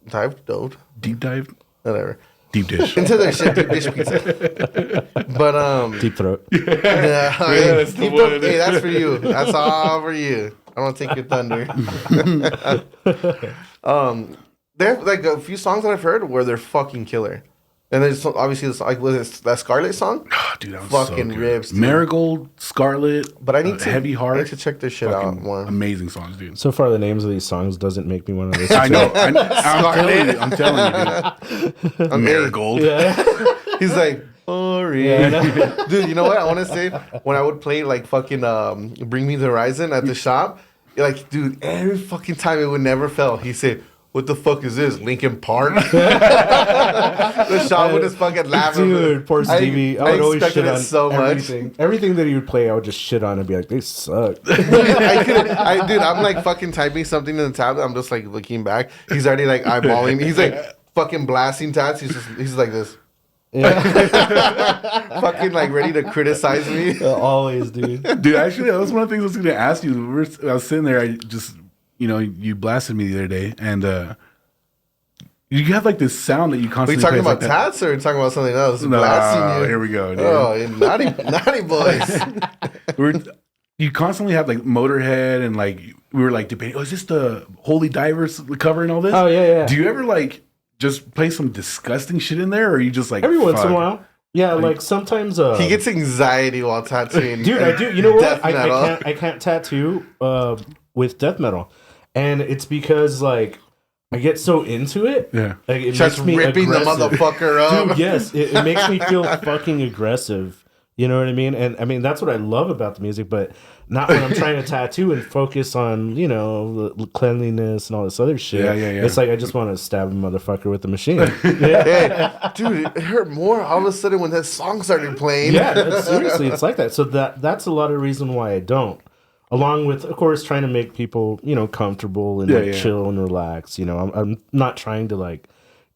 dove Deep dive, whatever deep dish. into their shit deep dish pizza. But Deep throat. yeah, that's the deep one. throat, hey, that's for you. That's all for you. I don't take your thunder. They have like a few songs that I've heard where they're fucking killer. And there's obviously this, like, was it that Scarlet song? Dude, that was Fucking so good. rips, dude. Marigold, Scarlet, But I need to Heavy Heart. I need to check this shit out more. Amazing songs, dude. So far, the names of these songs doesn't make me want to listen. I know. I'm telling you, dude. Marigold. He's like, sorry. Dude, you know what I want to say? When I would play like fucking Bring Me the Horizon at the shop, like, dude, every fucking time it would never fail. He'd say, what the fuck is this? Linkin Park? The shop would just fucking laugh. Dude, poor Stevie. I would always shit on so everything. Everything that he would play, I would just shit on and be like, they suck. Dude, I'm like fucking typing something in the tablet. I'm just like looking back. He's already like eyeballing me. He's like fucking blasting tats. He's like this. Fucking like ready to criticize me. Always, dude. Dude, actually, that was one of the things I was going to ask you. I was sitting there, I just, you blasted me the other day, and You have like this sound that you Are we constantly talking play. about tats or are we talking about something else? No, Blasting you. here we go, dude. Oh, you naughty boys. You constantly have like Motorhead and like we were like debating. Oh, is this the Holy Divers cover and all this? Oh yeah. Do you ever like just play some disgusting shit in there, or are you just like Every once in a fuck? while? Yeah, like sometimes. He gets anxiety while tattooing. Dude, I do. You know what? Death I can't tattoo with death metal, and it's because like I get so into it. Yeah. Like it Just makes me ripping the aggressive. motherfucker up. Dude, yes, it makes me feel fucking aggressive. You know what I mean? And I mean that's what I love about the music, but not when I'm trying to tattoo and focus on the cleanliness and all this other shit. Yeah. It's like I just want to stab a motherfucker with the machine. Hey, dude, it hurt more all of a sudden when that song started playing. Yeah, seriously, it's like that. So that's a lot of reason why I don't. Along with, of course, trying to make people, comfortable and chill and relax. I'm not trying to like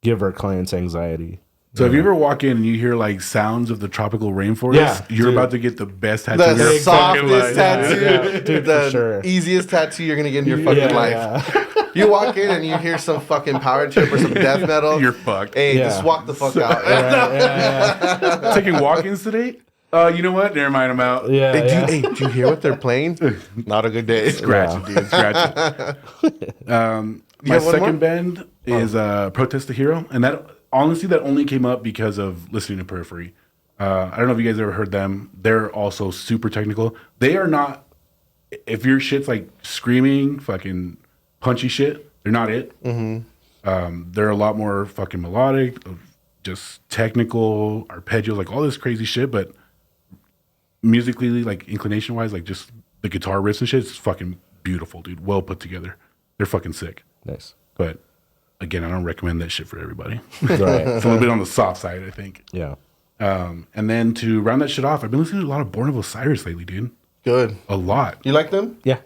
give our clients anxiety. So if you ever walk in and you hear like sounds of the tropical rainforest, you're about to get the best tattoo. The of your fucking softest life. tattoo, Yeah, dude, the for sure. easiest tattoo you're gonna get in your fucking life. Yeah. You walk in and you hear some fucking power trip or some death metal. You're fucked. Hey, Yeah. just walk the fuck out. Yeah. Taking walk-ins today? You know what? Never mind, I'm out. Yeah, Hey, do you hear what they're playing? Not a good day. Scratch it, dude. Scratch it. My have one second more? band is Protest the Hero. And that honestly, that only came up because of listening to Periphery. I don't know if you guys ever heard them. They're also super technical. They are not, if your shit's like screaming, fucking punchy shit, they're not it. Mm-hmm. They're a lot more fucking melodic, just technical, arpeggios, like all this crazy shit, but musically, like inclination wise, like just the guitar riffs and shit, it's fucking beautiful, dude. Well put together. They're fucking sick. Nice. But again, I don't recommend that shit for everybody. Right. It's a little bit on the soft side, I think. Yeah. And then to round that shit off, I've been listening to a lot of Born of Osiris lately, dude. Good. A lot. You like them? Yeah.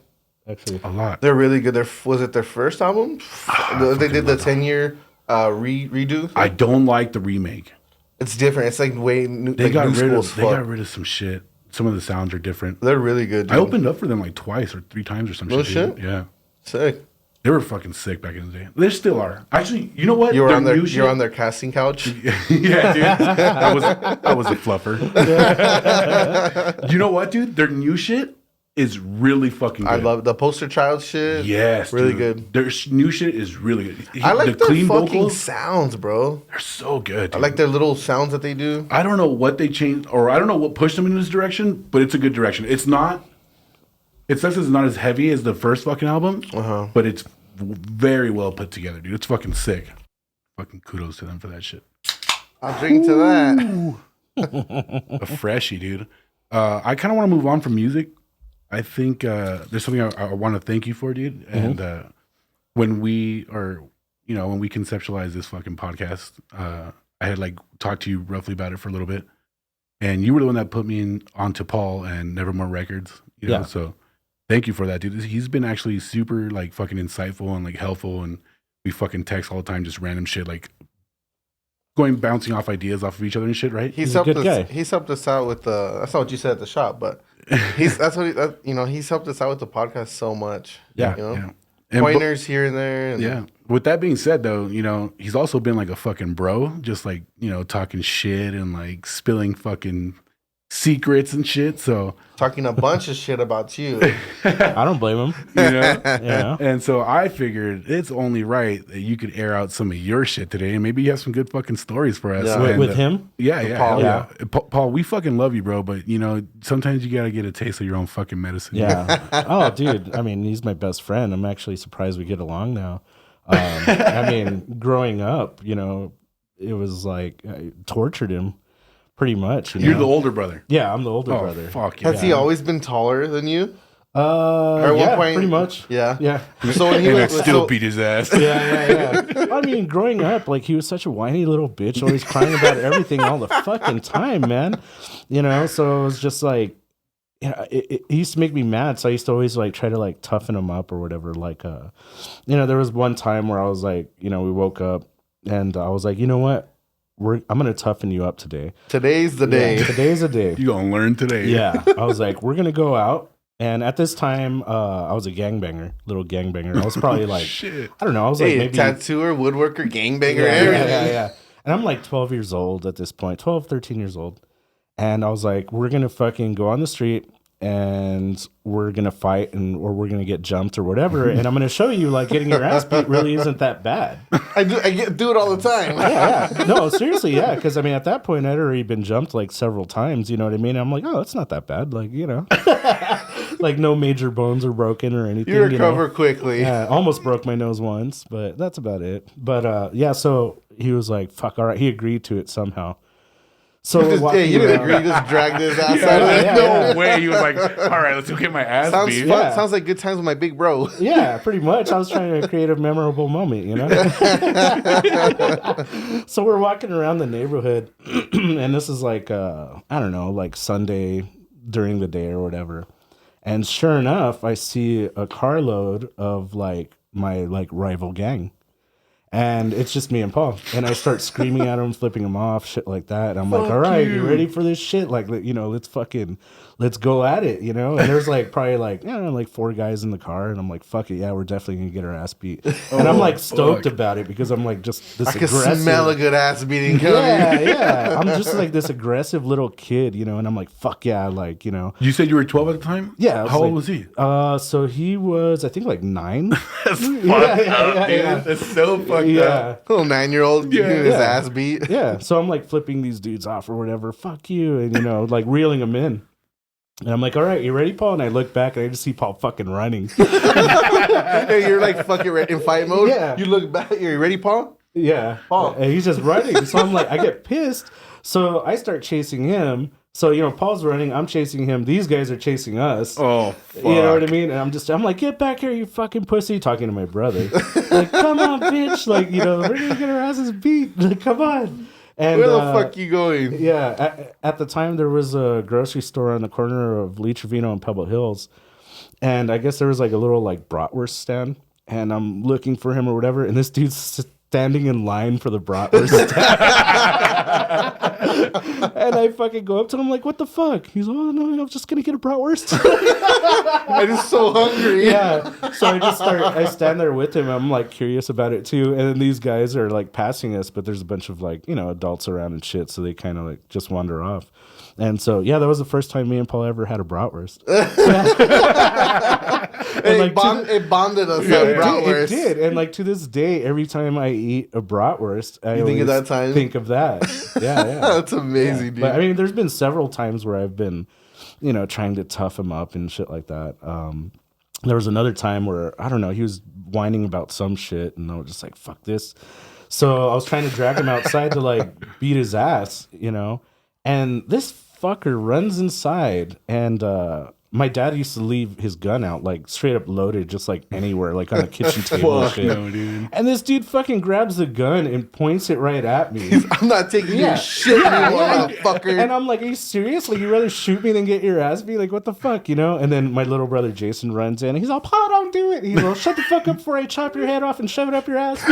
Actually. A lot. They're really good. Was it their first album? They did the 10-year redo. I don't like the remake. It's different. It's like way new. They like got new rid school of as they fuck. got rid of some shit. Some of the sounds are different. They're really good. Dude. I opened up for them like twice or 3 times or some No shit. dude. shit? Yeah. Sick. They were fucking sick back in the day. They still are. Actually, you know what? You were Their on their new shit- you're on their casting couch. Yeah, dude. I was a fluffer. You know what, dude? Their new shit is really fucking good. I love the poster child shit. Yes, really dude. good. Their new shit is really good. I like the their fucking sounds, bro. They're so good. Dude. I like their little sounds that they do. I don't know what they changed, or I don't know what pushed them in this direction, but it's a good direction. It's not. It says it's not as heavy as the first fucking album, but it's very well put together, dude. It's fucking sick. Fucking kudos to them for that shit. I'll drink to that. A freshie, dude. I kind of want to move on from music. I think there's something I want to thank you for, dude. And when we conceptualized this fucking podcast, I had like talked to you roughly about it for a little bit, and you were the one that put me onto Paul and Nevermore Records. You know, so thank you for that, dude. He's been actually super like fucking insightful and like helpful, and we fucking text all the time, just random shit, like bouncing off ideas off of each other and shit, right? He's a helped good us. guy. He's helped us out with the. That's not what you said at the shop, but he's helped us out with the podcast so much. Yeah, you know? yeah. And Pointers here and there. And yeah. With that being said, though, he's also been like a fucking bro, just like, talking shit and like spilling fucking secrets and shit. So, talking a bunch of shit about you. I don't blame him. Yeah. And so I figured it's only right that you could air out some of your shit today, and maybe you have some good fucking stories for us. Yeah. And, With him? Yeah. Paul. Hell yeah. Paul, we fucking love you, bro, but sometimes you gotta get a taste of your own fucking medicine. Yeah. Oh, dude. I mean, he's my best friend. I'm actually surprised we get along now. I mean, growing up, it was like I tortured him pretty much. You're the older brother. Yeah, I'm the older Oh, brother. fuck yeah. Has he always been taller than you? At one point- pretty much. Yeah. Yeah. So when he And I was still beat his ass. Yeah. I mean, growing up, like he was such a whiny little bitch, always crying about everything all the fucking time, man. So it was just like, it used to make me mad. So I used to always like try to like toughen him up or whatever. Like, there was one time where I was like, we woke up and I was like, you know what? I'm gonna toughen you up today. Today's the day. Yeah, today's the day. You gonna learn today. Yeah. I was like, we're gonna go out And at this time, I was a little gangbanger. I was probably like, Shit. I don't know, I was like maybe tattooer, woodworker, gangbanger, yeah. And I'm like 12 years old at this point, 12, 13 years old. And I was like, we're going to fucking go on the street and we're going to fight or we're going to get jumped or whatever. And I'm going to show you like getting your ass beat really isn't that bad. I do it all the time. Yeah. No, seriously, yeah. Because I mean, at that point, I'd already been jumped like several times. You know what I mean? I'm like, oh, it's not that bad. Like, you know, like no major bones are broken or anything. You recover quickly. Yeah, almost broke my nose once, but that's about it. But yeah, so he was like, fuck, all right. He agreed to it somehow. So you didn't agree. You just dragged his ass out of it. No way. He was like, all right, let's go get my ass Sounds beat. fun. Yeah. Sounds like good times with my big bro. Yeah, pretty much. I was trying to create a memorable moment, you know? So we're walking around the neighborhood, and this is like, I don't know, like Sunday during the day or whatever. And sure enough, I see a carload of like my like rival gang. And it's just me and Paul. And I start screaming at him, flipping him off, shit like that. And I'm like, all right, you ready for this shit? Like, you know, let's go at it, you know? And there's like probably like, you know, like 4 guys in the car. And I'm like, fuck it. Yeah, we're definitely going to get our ass beat. And I'm like stoked about it because I'm like just this aggressive. I can smell a good ass beating coming. Yeah. I'm just like this aggressive little kid, you know? And I'm like, fuck yeah. Like, you know. You said you were 12 at the time? Yeah. How old was he? So he was, I think like 9. That's fucked up, dude. That's so fucked up. Little 9-year-old getting his ass beat. Yeah. So I'm like flipping these dudes off or whatever. Fuck you. And, you know, like reeling them in. And I'm like, all right, you ready, Paul? And I look back and I just see Paul fucking running. Hey, you're like fucking in fight mode? Yeah. You look back. You're ready, Paul? Yeah. Paul. And he's just running. So I'm like, I get pissed. So I start chasing him. So, you know, Paul's running. I'm chasing him. These guys are chasing us. Oh, fuck. You know what I mean? And I'm like, get back here, you fucking pussy. Talking to my brother. Like, come on, bitch. Like, you know, we're going to get our asses beat. Like, come on. And, where the fuck you going? Yeah. At the time, there was a grocery store on the corner of Lee Trevino and Pebble Hills. And I guess there was like a little like bratwurst stand. And I'm looking for him or whatever. And this dude's standing in line for the bratwurst stand. And I fucking go up to him like, what the fuck? He's like, oh no, I'm just gonna get a bratwurst. I'm just so hungry. Yeah. So I stand there with him. I'm like curious about it too. And then these guys are like passing us, but there's a bunch of like, you know, adults around and shit. So they kind of like just wander off. And so, yeah, that was the first time me and Paul ever had a bratwurst. It bonded us, that bratwurst. It did. And like to this day, every time I eat a bratwurst, I think of that time? Think of that. Yeah. That's amazing, dude. But I mean, there's been several times where I've been, you know, trying to tough him up and shit like that. There was another time where, I don't know, he was whining about some shit, and I was just like, fuck this. So I was trying to drag him outside to like beat his ass, you know, and this fucker runs inside, and my dad used to leave his gun out, like straight up loaded, just like anywhere, like on a kitchen table and shit. No, dude. And this dude fucking grabs the gun and points it right at me. I'm not taking your shit anymore, fucker. And I'm like, are you serious? Like, you'd rather shoot me than get your ass beat? Like, what the fuck, you know? And then my little brother Jason runs in, and he's all, Paul, don't do it. He's all, shut the fuck up before I chop your head off and shove it up your ass.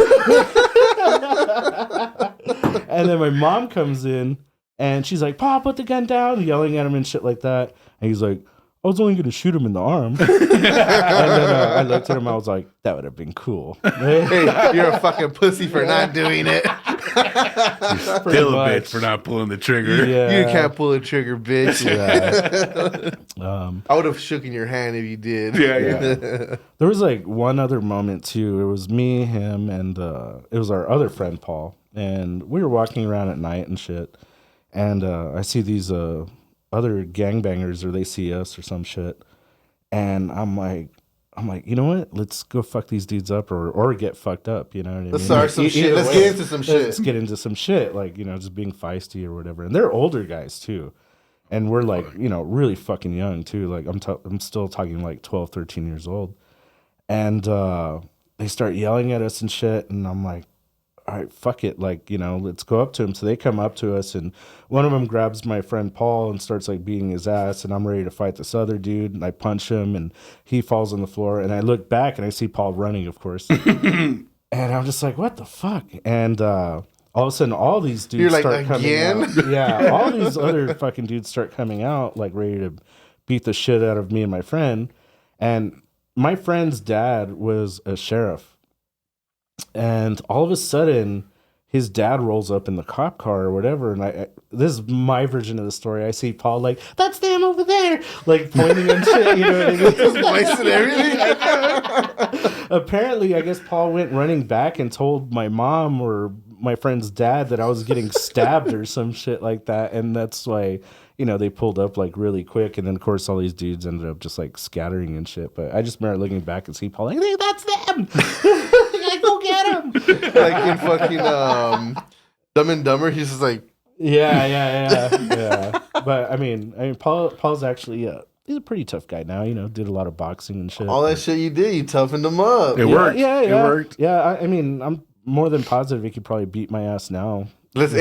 And then my mom comes in, and she's like, Paul, put the gun down, yelling at him and shit like that. And he's like, I was only going to shoot him in the arm. And then I looked at him. I was like, that would have been cool. Hey, you're a fucking pussy for not doing it. Still a bitch for not pulling the trigger. Yeah. You can't pull a trigger, bitch. Yeah. I would have shook in your hand if you did. Yeah. There was like one other moment too. It was me, him, and it was our other friend, Paul. And we were walking around at night and shit. And I see these other gangbangers, or they see us or some shit, and I'm like, you know what? Let's go fuck these dudes up, or get fucked up. You know what I mean? Let's start some shit. Let's get into some shit. Let's get into some shit, like, you know, just being feisty or whatever. And they're older guys too, and we're like, you know, really fucking young too. Like I'm still talking like 12, 13 years old, and they start yelling at us and shit, and I'm like, all right, fuck it, like, you know, let's go up to him. So they come up to us, and one of them grabs my friend Paul and starts like beating his ass, and I'm ready to fight this other dude, and I punch him, and he falls on the floor, and I look back and I see Paul running, of course. And I'm just like, what the fuck? And all of a sudden, all these dudes start coming out. Yeah, all these other fucking dudes start coming out, like ready to beat the shit out of me and my friend. And my friend's dad was a sheriff. And all of a sudden, his dad rolls up in the cop car or whatever. And this is my version of the story. I see Paul like, that's them over there, like pointing and shit. You know what I mean? Voice and everything. Apparently, I guess Paul went running back and told my mom or my friend's dad that I was getting stabbed or some shit like that. And that's why, you know, they pulled up like really quick. And then, of course, all these dudes ended up just like scattering and shit. But I just remember looking back and see Paul like, hey, that's them. Like, go get him. Like in fucking Dumb and Dumber, he's just like, yeah. But I mean, Paul's actually he's a pretty tough guy now. You know, did a lot of boxing and shit. all that shit you did, you toughened him up. It worked. Yeah, It worked. Yeah, I mean, I'm more than positive he could probably beat my ass now. Let's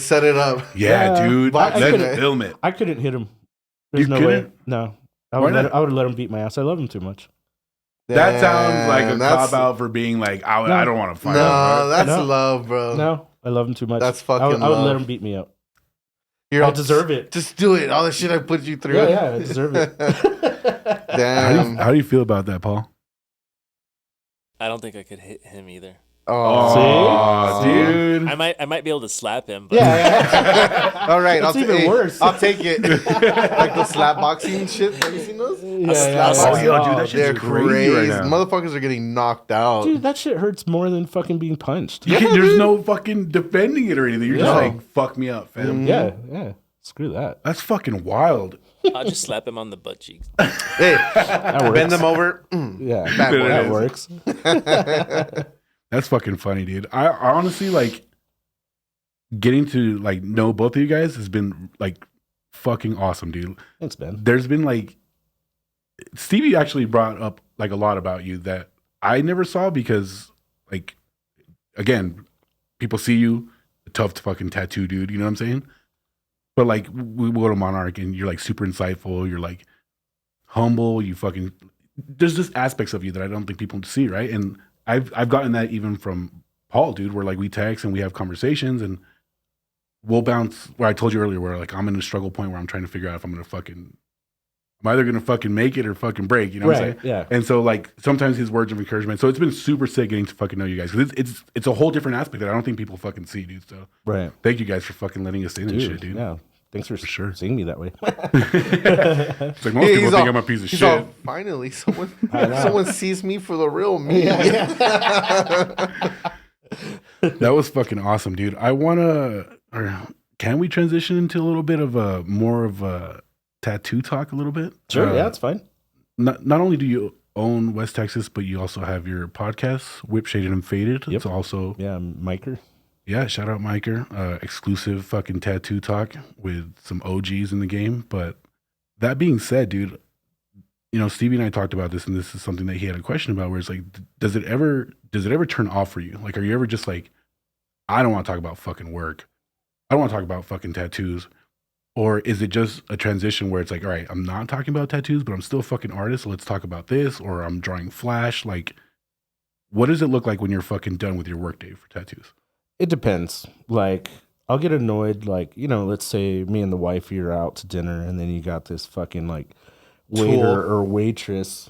set it up. Yeah, dude. Boxing. Let's film it. I couldn't hit him. There's You no couldn't? way. No, I Why would not? I would let him beat my ass. I love him too much. That sounds like a Damn, that's- cop out for being like, I don't want to fight. No, that's No. love, bro. No, I love him too much. That's fucking I would love. let him beat me up. You're I all, deserve it. Just do it. All the shit I put you through. Yeah, I deserve it. Damn. How do you feel about that, Paul? I don't think I could hit him either. Oh, See? dude. I might be able to slap him. But Yeah. All right, It's even worse. I'll take it. Like the slap boxing shit. Have you seen those? Yeah. Oh, yo, dude, that shit's They're crazy right now. Motherfuckers are getting knocked out. Dude, that shit hurts more than fucking being punched. There's no fucking defending it or anything. You're just No. like, fuck me up, fam. Yeah. Screw that. That's fucking wild. I'll just slap him on the butt cheeks. Hey, That works. bend them over. Yeah, Back that works. works. That's fucking funny, dude. I honestly like getting to like know both of you guys has been like fucking awesome, dude. Thanks, man. There's been like Stevie actually brought up like a lot about you that I never saw because like again, people see you, a tough fucking tattoo dude, you know what I'm saying? But like we go to Monarch and you're like super insightful, you're like humble, you fucking there's just aspects of you that I don't think people see, right? And I've gotten that even from Paul, dude, where like we text and we have conversations and we'll bounce where I told you earlier where like I'm in a struggle point where I'm trying to figure out if I'm either gonna fucking make it or fucking break, you know what I'm saying? Yeah. And so like sometimes his words of encouragement. So it's been super sick getting to fucking know you guys because it's a whole different aspect that I don't think people fucking see, dude. So Right. thank you guys for fucking letting us in and shit, dude. Yeah. Thanks for sure. seeing me that way. It's like most people think I'm a piece of he's shit. all, finally, someone sees me for the real me. That was fucking awesome, dude. Can we transition into a little bit of more of a tattoo talk a little bit? Sure, yeah, it's fine. Not only do you own West Texas, but you also have your podcast, Whipshaded and Faded. Yep. It's also Yeah, Miker. yeah, shout out Miker. Exclusive fucking tattoo talk with some OGs in the game. But that being said, dude, you know, Stevie and I talked about this, and this is something that he had a question about where it's like, does it ever turn off for you? Like, are you ever just like, I don't want to talk about fucking work. I don't want to talk about fucking tattoos. Or is it just a transition where it's like, all right, I'm not talking about tattoos, but I'm still a fucking artist. So let's talk about this. Or I'm drawing Flash. Like, what does it look like when you're fucking done with your workday for tattoos? It depends. Like, I'll get annoyed. Like, you know, let's say me and the wife, you're out to dinner, and then you got this fucking like waiter or waitress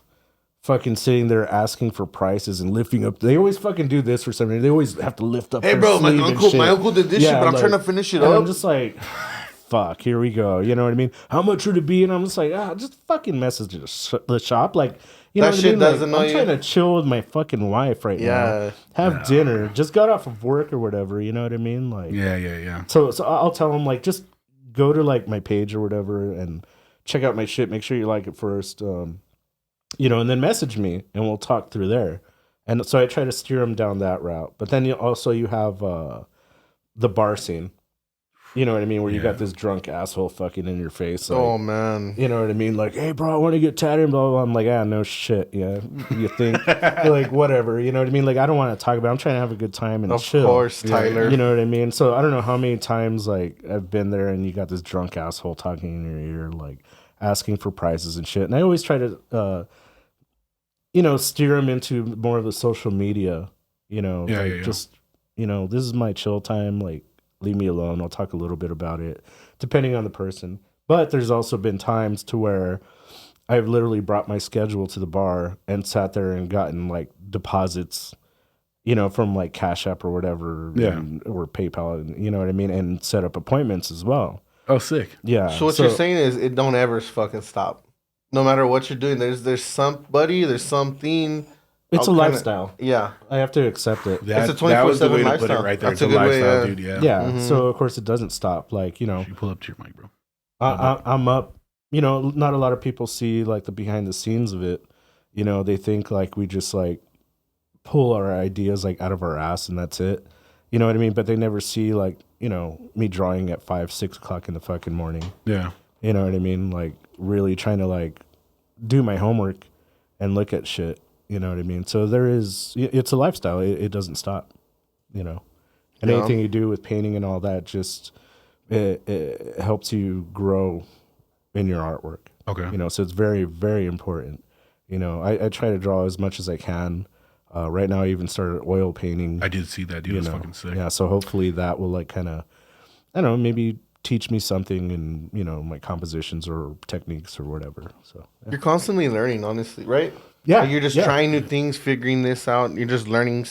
fucking sitting there asking for prices and lifting up. They always fucking do this for some reason. They always have to lift up. Hey, their bro, my sleeve and uncle shit. did this shit, but I'm like- trying to finish it and up. I'm just like, fuck, here we go. You know what I mean? How much would it be? And I'm just like, just fucking message the shop. Like, you know That what shit I mean? Like, does annoy I'm you? trying to chill with my fucking wife right Yeah. now. Have dinner. Just got off of work or whatever. You know what I mean? Like, Yeah. So I'll tell them like, just go to like my page or whatever and check out my shit. Make sure you like it first. You know, and then message me and we'll talk through there. And so I try to steer them down that route. But then you have the bar scene. You know what I mean? Where you got this drunk asshole fucking in your face. Like, Oh, man. you know what I mean? Like, hey, bro, I want to get tatted. Blah, blah, blah. I'm like, no shit. Yeah, you think like whatever. You know what I mean? Like, I don't want to talk about. I'm trying to have a good time and Of chill. course, Tyler. You know what I mean? So I don't know how many times like I've been there and you got this drunk asshole talking in your ear, like asking for prices and shit. And I always try to, you know, steer them into more of the social media. You know, just you know, this is my chill time. Like, leave me alone. I'll talk a little bit about it, depending on the person. But there's also been times to where I've literally brought my schedule to the bar and sat there and gotten like deposits, from like Cash App or whatever, or PayPal, and you know what I mean, and set up appointments as well. Oh, sick. Yeah. So what you're saying is it don't ever fucking stop. No matter what you're doing, there's somebody, there's something. It's a lifestyle. Yeah. I have to accept it. It's a that was the 24/7 way to put it lifestyle. right there. That's It's a a good way, lifestyle, yeah. dude. Yeah. Yeah. So of course it doesn't stop. Like, You pull up to your mic, bro. I'm up. Not a lot of people see like the behind the scenes of it. They think like we just like pull our ideas like out of our ass and that's it. You know what I mean? But they never see like, me drawing at 5, 6 o'clock in the fucking morning. Yeah. You know what I mean? Like really trying to like do my homework and look at shit. You know what I mean? So it's a lifestyle. It doesn't stop, And anything you do with painting and all that, just it helps you grow in your artwork. Okay. So it's very, very important. I try to draw as much as I can. Right now I even started oil painting. I did see that, dude. It's fucking sick. Yeah, so hopefully that will like kind of, I don't know, maybe teach me something in, my compositions or techniques or whatever. So yeah. You're constantly learning, honestly, right? Yeah, Like you're just trying new things, figuring this out. You're just learning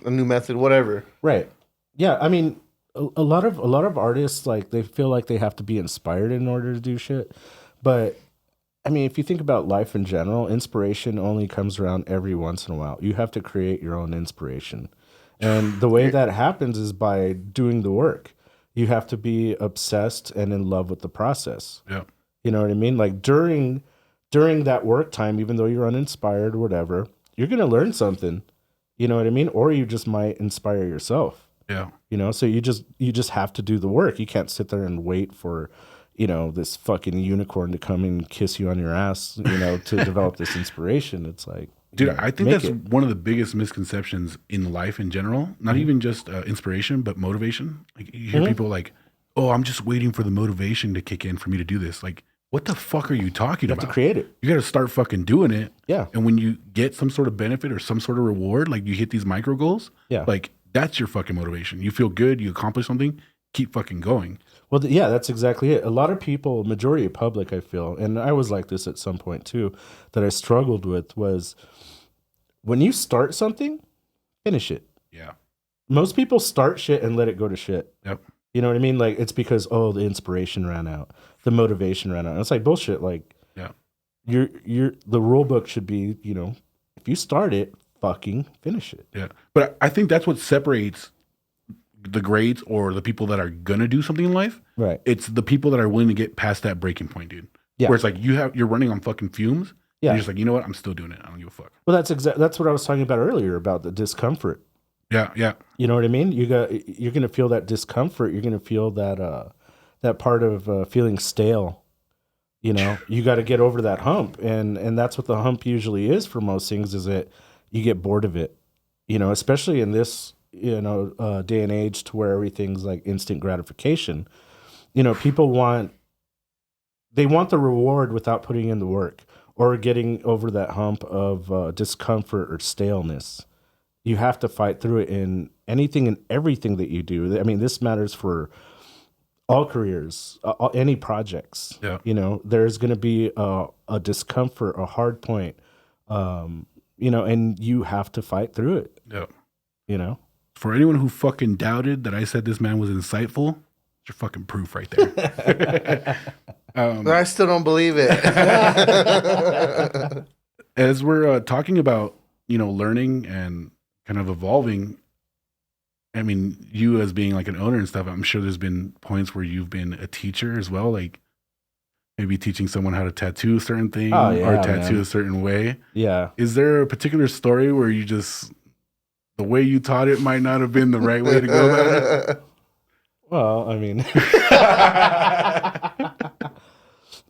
a new method, whatever. Right. Yeah, I mean, a lot of artists like they feel like they have to be inspired in order to do shit. But I mean, if you think about life in general, inspiration only comes around every once in a while. You have to create your own inspiration. And the way that happens is by doing the work. You have to be obsessed and in love with the process. Yeah. You know what I mean? Like during that work time, even though you're uninspired or whatever, you're going to learn something. You know what I mean? Or you just might inspire yourself. Yeah. So you just have to do the work. You can't sit there and wait for, this fucking unicorn to come and kiss you on your ass, to develop this inspiration. It's like, dude, I think that's one of the biggest misconceptions in life in general. Not even just inspiration, but motivation. Like you hear people like, "Oh, I'm just waiting for the motivation to kick in for me to do this." Like, what the fuck are you talking about? You have to create it. You got to start fucking doing it. Yeah. And when you get some sort of benefit or some sort of reward, like you hit these micro goals, like that's your fucking motivation. You feel good, you accomplish something, keep fucking going. Well, yeah, that's exactly it. A lot of people, majority of public, I feel, and I was like this at some point too, that I struggled with was when you start something, finish it. Yeah. Most people start shit and let it go to shit. Yep. You know what I mean? Like it's because the inspiration ran out, the motivation ran out. And it's like bullshit. Like the rule book should be, if you start it, fucking finish it. Yeah. But I think that's what separates the grades or the people that are gonna do something in life. Right. It's the people that are willing to get past that breaking point, dude. Yeah. Where it's like you're running on fucking fumes. Yeah. You're just like, you know what? I'm still doing it. I don't give a fuck. Well, that's what I was talking about earlier about the discomfort. Yeah, yeah. You know what I mean? You're gonna feel that discomfort. You're gonna feel that part of feeling stale. You got to get over that hump, and that's what the hump usually is for most things. Is that you get bored of it. Especially in this day and age to where everything's like instant gratification. People want the reward without putting in the work or getting over that hump of discomfort or staleness. You have to fight through it in anything and everything that you do. I mean, this matters for all careers, any projects. Yeah. There's going to be a discomfort, a hard point, and you have to fight through it. Yeah. For anyone who fucking doubted that I said this man was insightful, it's your fucking proof right there. I still don't believe it. As we're talking about, learning and kind of evolving, I mean, you as being like an owner and stuff, I'm sure there's been points where you've been a teacher as well, like maybe teaching someone how to tattoo a certain thing or tattoo a certain way. Yeah. Is there a particular story where you just, the way you taught it might not have been the right way to go about it? Well, I mean,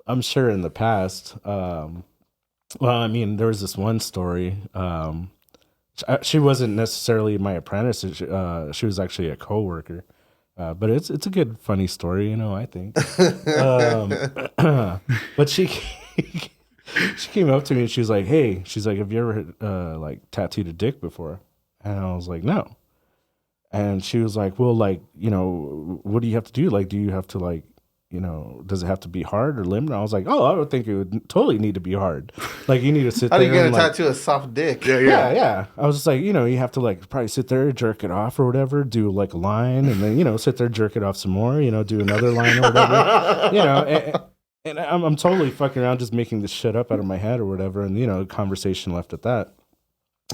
I'm sure in the past, there was this one story. She wasn't necessarily my apprentice. She was actually a coworker. But it's a good, funny story, I think. But she came up to me and she was like, "Hey," she's like, "Have you ever like tattooed a dick before?" And I was like, "No." And she was like, "Well, like, what do you have to do? Like, do you have to like, you know, does it have to be hard or limb? And I was like, oh, I would think it would totally need to be hard. Like you need to sit How there. do you get a and, like, tattoo? A soft dick. yeah. I was just like, you know, you have to like probably sit there, jerk it off or whatever, do like a line, and then, you know, sit there, jerk it off some more, you know, do another line or whatever, you know, and I'm totally fucking around just making this shit up out of my head or whatever. And, you know, conversation left at that.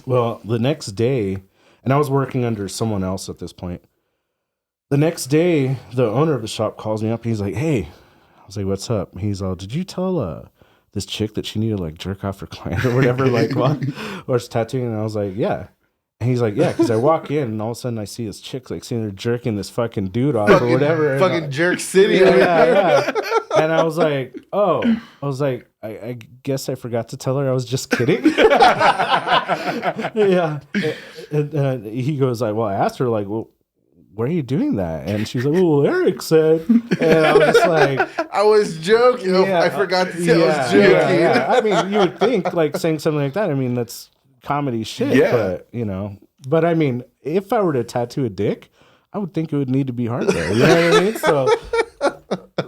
Well, the next day, and I was working under someone else at this point. The next day, the owner of the shop calls me up. And he's like, hey, I was like, what's up? He's all, did you tell this chick that she needed to like jerk off her client or whatever, like, or it's tattooing? And I was like, yeah. And he's like, yeah, because I walk in and all of a sudden I see this chick like seeing her jerking this fucking dude off or whatever. Fucking jerk city. Yeah. And I was like, oh, I guess I forgot to tell her I was just kidding. Yeah. And he goes like, well, I asked her like, well, where are you doing that? And she's like, well, Eric said. And I was just like, I was joking. I forgot to say I was joking. Yeah. I mean, you would think like saying something like that. I mean, that's comedy shit. Yeah. But, you know, but I mean, if I were to tattoo a dick, I would think it would need to be hard there. You know what I mean?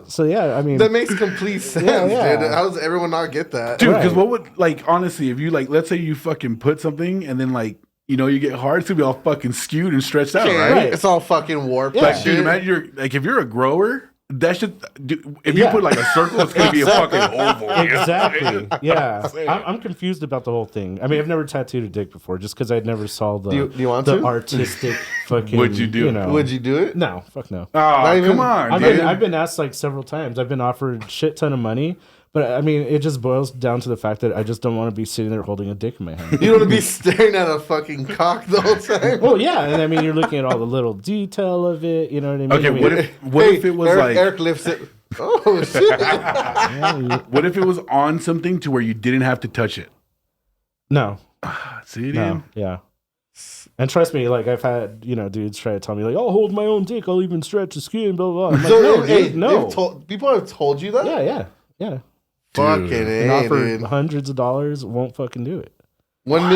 So yeah, I mean, that makes complete sense, yeah. dude. How does everyone not get that? Dude, because Right. what would, like, honestly, if you, like, let's say you fucking put something and then, like, you know, you get hard, it's gonna be all fucking skewed and stretched out, right? Right. It's all fucking warped. Yeah. Like, Like, dude, imagine if you're a grower, that should, dude, if you Yeah. put like a circle, it's gonna be a fucking oval. Exactly. Yeah. I'm confused about the whole thing. I mean, I've never tattooed a dick before just because I never saw the, Do you want the to? artistic fucking. Would you do it? know. Would you do it? No, fuck no. Oh, even- come on, I've dude. been asked like several times. I've been offered shit ton of money, but I mean, it just boils down to the fact that I just don't want to be sitting there holding a dick in my hand. You don't want to be staring at a fucking cock the whole time. Well, yeah, and I mean, you're looking at all the little detail of it. You know what I mean? Okay, I mean, what if it was Eric lifts it. Oh shit! what if it was on something to where you didn't have to touch it? no, See, dude? no, yeah. And trust me, like I've had dudes try to tell me like, "I'll hold my own dick. I'll even stretch the skin." Blah blah. blah. I'm like, So no, hey, dude, no. people have told you that. Yeah. Fucking And A, offer dude. hundreds of dollars, won't fucking do it. $1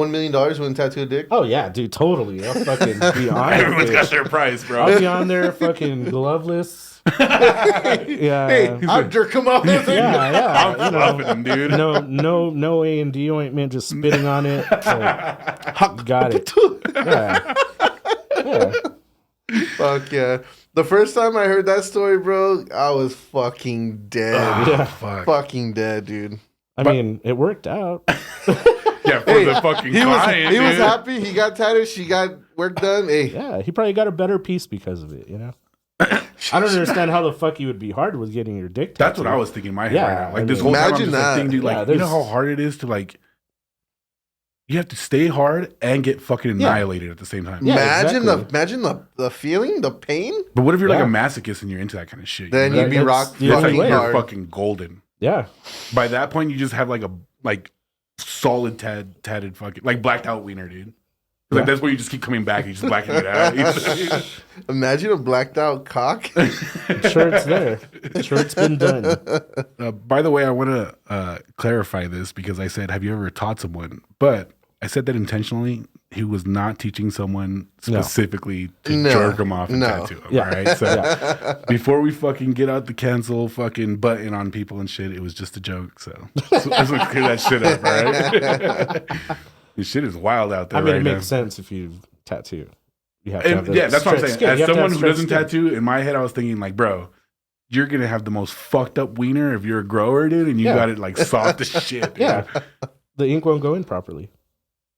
million wouldn't tattoo a dick. Oh yeah, dude, totally. I'll fucking be on it. Everyone's got bitch. their price, bro. I'll be on there fucking gloveless. Yeah. Hey, I'll jerk him off. Yeah. I'm loving him, dude. No A&D ointment, just spitting on it. Like, got it. Yeah. Fuck yeah. The first time I heard that story, bro, I was fucking dead. Yeah. Fuck. Fucking dead, dude. I mean, it worked out. Yeah, for the fucking client, he was dude. happy. He got tatted. She got work done. Hey, Yeah, he probably got a better piece because of it, I don't understand how the fuck you would be hard with getting your dick That's what tattooed. I was thinking in my head Yeah, right now. Like I this mean, whole time, I'm imagine just like, that. thinking, dude, Yeah, like, you know there's- how hard it is to like, you have to stay hard and get fucking annihilated at the same time. Yeah, imagine exactly. the feeling, the pain. But what if you're like a Yeah. masochist and you're into that kind of shit? Then you know? you'd be That's rock the That's only fucking way. you're hard. fucking golden. Yeah. By that point, you just have like solid tatted fucking like blacked out wiener, dude. Like Yeah. that's where you just keep coming back. You just blacking it out. Imagine a blacked out cock. I'm sure it's there. I'm sure it's been done. By the way, I want to clarify this because I said, "Have you ever taught someone?" But I said that intentionally. He was not teaching someone specifically to No. jerk them off and No. tattoo them. Yeah. All right. So before we fucking get out the cancel fucking button on people and shit, it was just a joke. So let's clear that shit up. All right. This shit is wild out there. I mean, right it makes now. sense if you tattoo. You have to have And, yeah, that's what I'm stretched saying. skin. As You have to someone have who doesn't stretched skin. tattoo, in my head, I was thinking like, bro, you're gonna have the most fucked up wiener if you're a grower, dude, and you Yeah. got it like soft as shit. Dude. Yeah. The ink won't go in properly.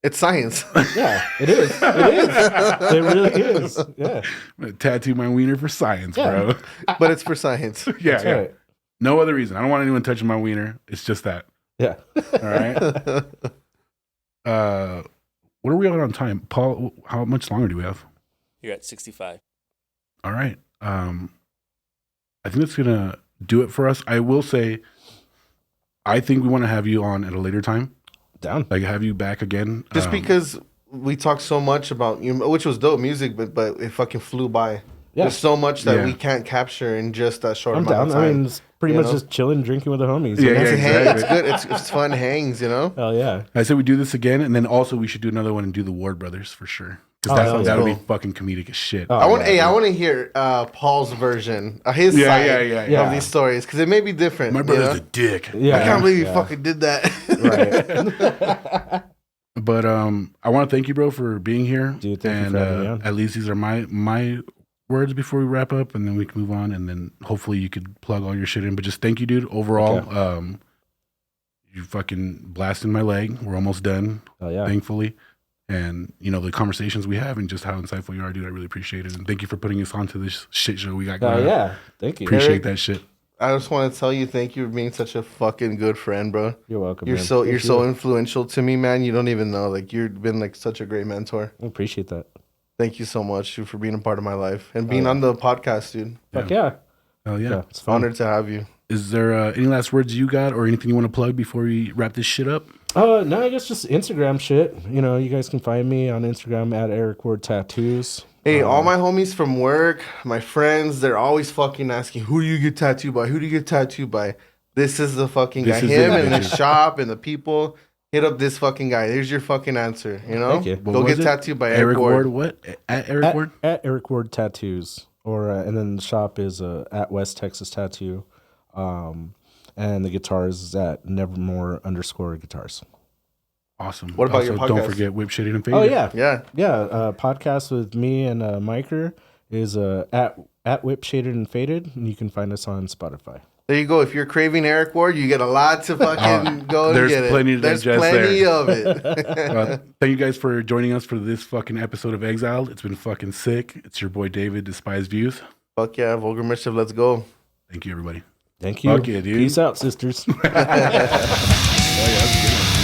It's science. Yeah, it is. It is. It really is. Yeah. I'm gonna tattoo my wiener for science, Yeah. bro. But it's for science. Yeah, That's yeah. right. No other reason. I don't want anyone touching my wiener. It's just that. Yeah. All right. What are we on time, Paul? How much longer do we have? You're at 65. All right. I think that's gonna do it for us. I will say, I think we want to have you on at a later time. Down. Like have you back again. Just because we talked so much about which was dope music, but it fucking flew by. Yeah. There's so much that Yeah. we can't capture in just that short I'm amount down. of time. I mean, it's pretty You much know? just chilling, drinking with the homies. Yeah, you know? It's, yeah, a hang, it's exactly. good. It's fun hangs, Hell yeah. I said we do this again, and then also we should do another one and do the Ward Brothers for sure. Because that'll be cool. fucking comedic as shit. Oh, I want yeah. to hear Paul's version, his side Yeah. of these stories, because it may be different. My brother's a dick. Yeah. I can't believe you fucking did that. Right. But I want to thank you, bro, for being here. Dude, thank you for having me on. At least these are my words before we wrap up, and then we can move on, and then hopefully you could plug all your shit in. But just thank you, dude. Overall, Okay. you fucking blasting my leg. We're almost done, Oh yeah. thankfully. And the conversations we have and just how insightful you are, dude. I really appreciate it, and thank you for putting us onto this shit show we got going. Oh on. yeah. Thank you. Appreciate Eric, that shit. I just want to tell you, thank you for being such a fucking good friend, bro. You're welcome. You're man. so Thank so you. influential to me, man. You don't even know. Like, you've been like such a great mentor. I appreciate that. Thank you so much, dude, for being a part of my life and being yeah. on the podcast, dude. Fuck yeah. Oh yeah. It's fun. Honored to have you. Is there any last words you got or anything you want to plug before we wrap this shit up? No, I guess just Instagram shit. You guys can find me on Instagram at Ericwardtattoos. Hey, all my homies from work, my friends, they're always fucking asking, who do you get tattooed by? Who do you get tattooed by? This is the fucking guy. This is Him it, and the bitches. shop and the people. Hit up this fucking guy. There's your fucking answer. Thank you. What Go was get it? tattooed by Eric Ward. Ward. What? At Eric Ward? At Ericwardtattoos. Or and then the shop is at West Texas Tattoo. And the guitars is at Nevermore _guitars. Awesome. What about your Also, don't podcast? forget Whipshaded and Faded. Oh yeah. Yeah. Yeah, podcast with me and Miker is at Whipshaded and Faded, and you can find us on Spotify. There you go. If you're craving Eric Ward, you get a lot to fucking go and there's get it. plenty to There's digest plenty there. of it. Thank you guys for joining us for this fucking episode of Exiled. It's been fucking sick. It's your boy David, Despised Views. Fuck yeah, Vulgar Mischief, let's go. Thank you, everybody. Thank you. Fuck yeah, dude. Peace out, sisters. Oh, yeah, that's a good one.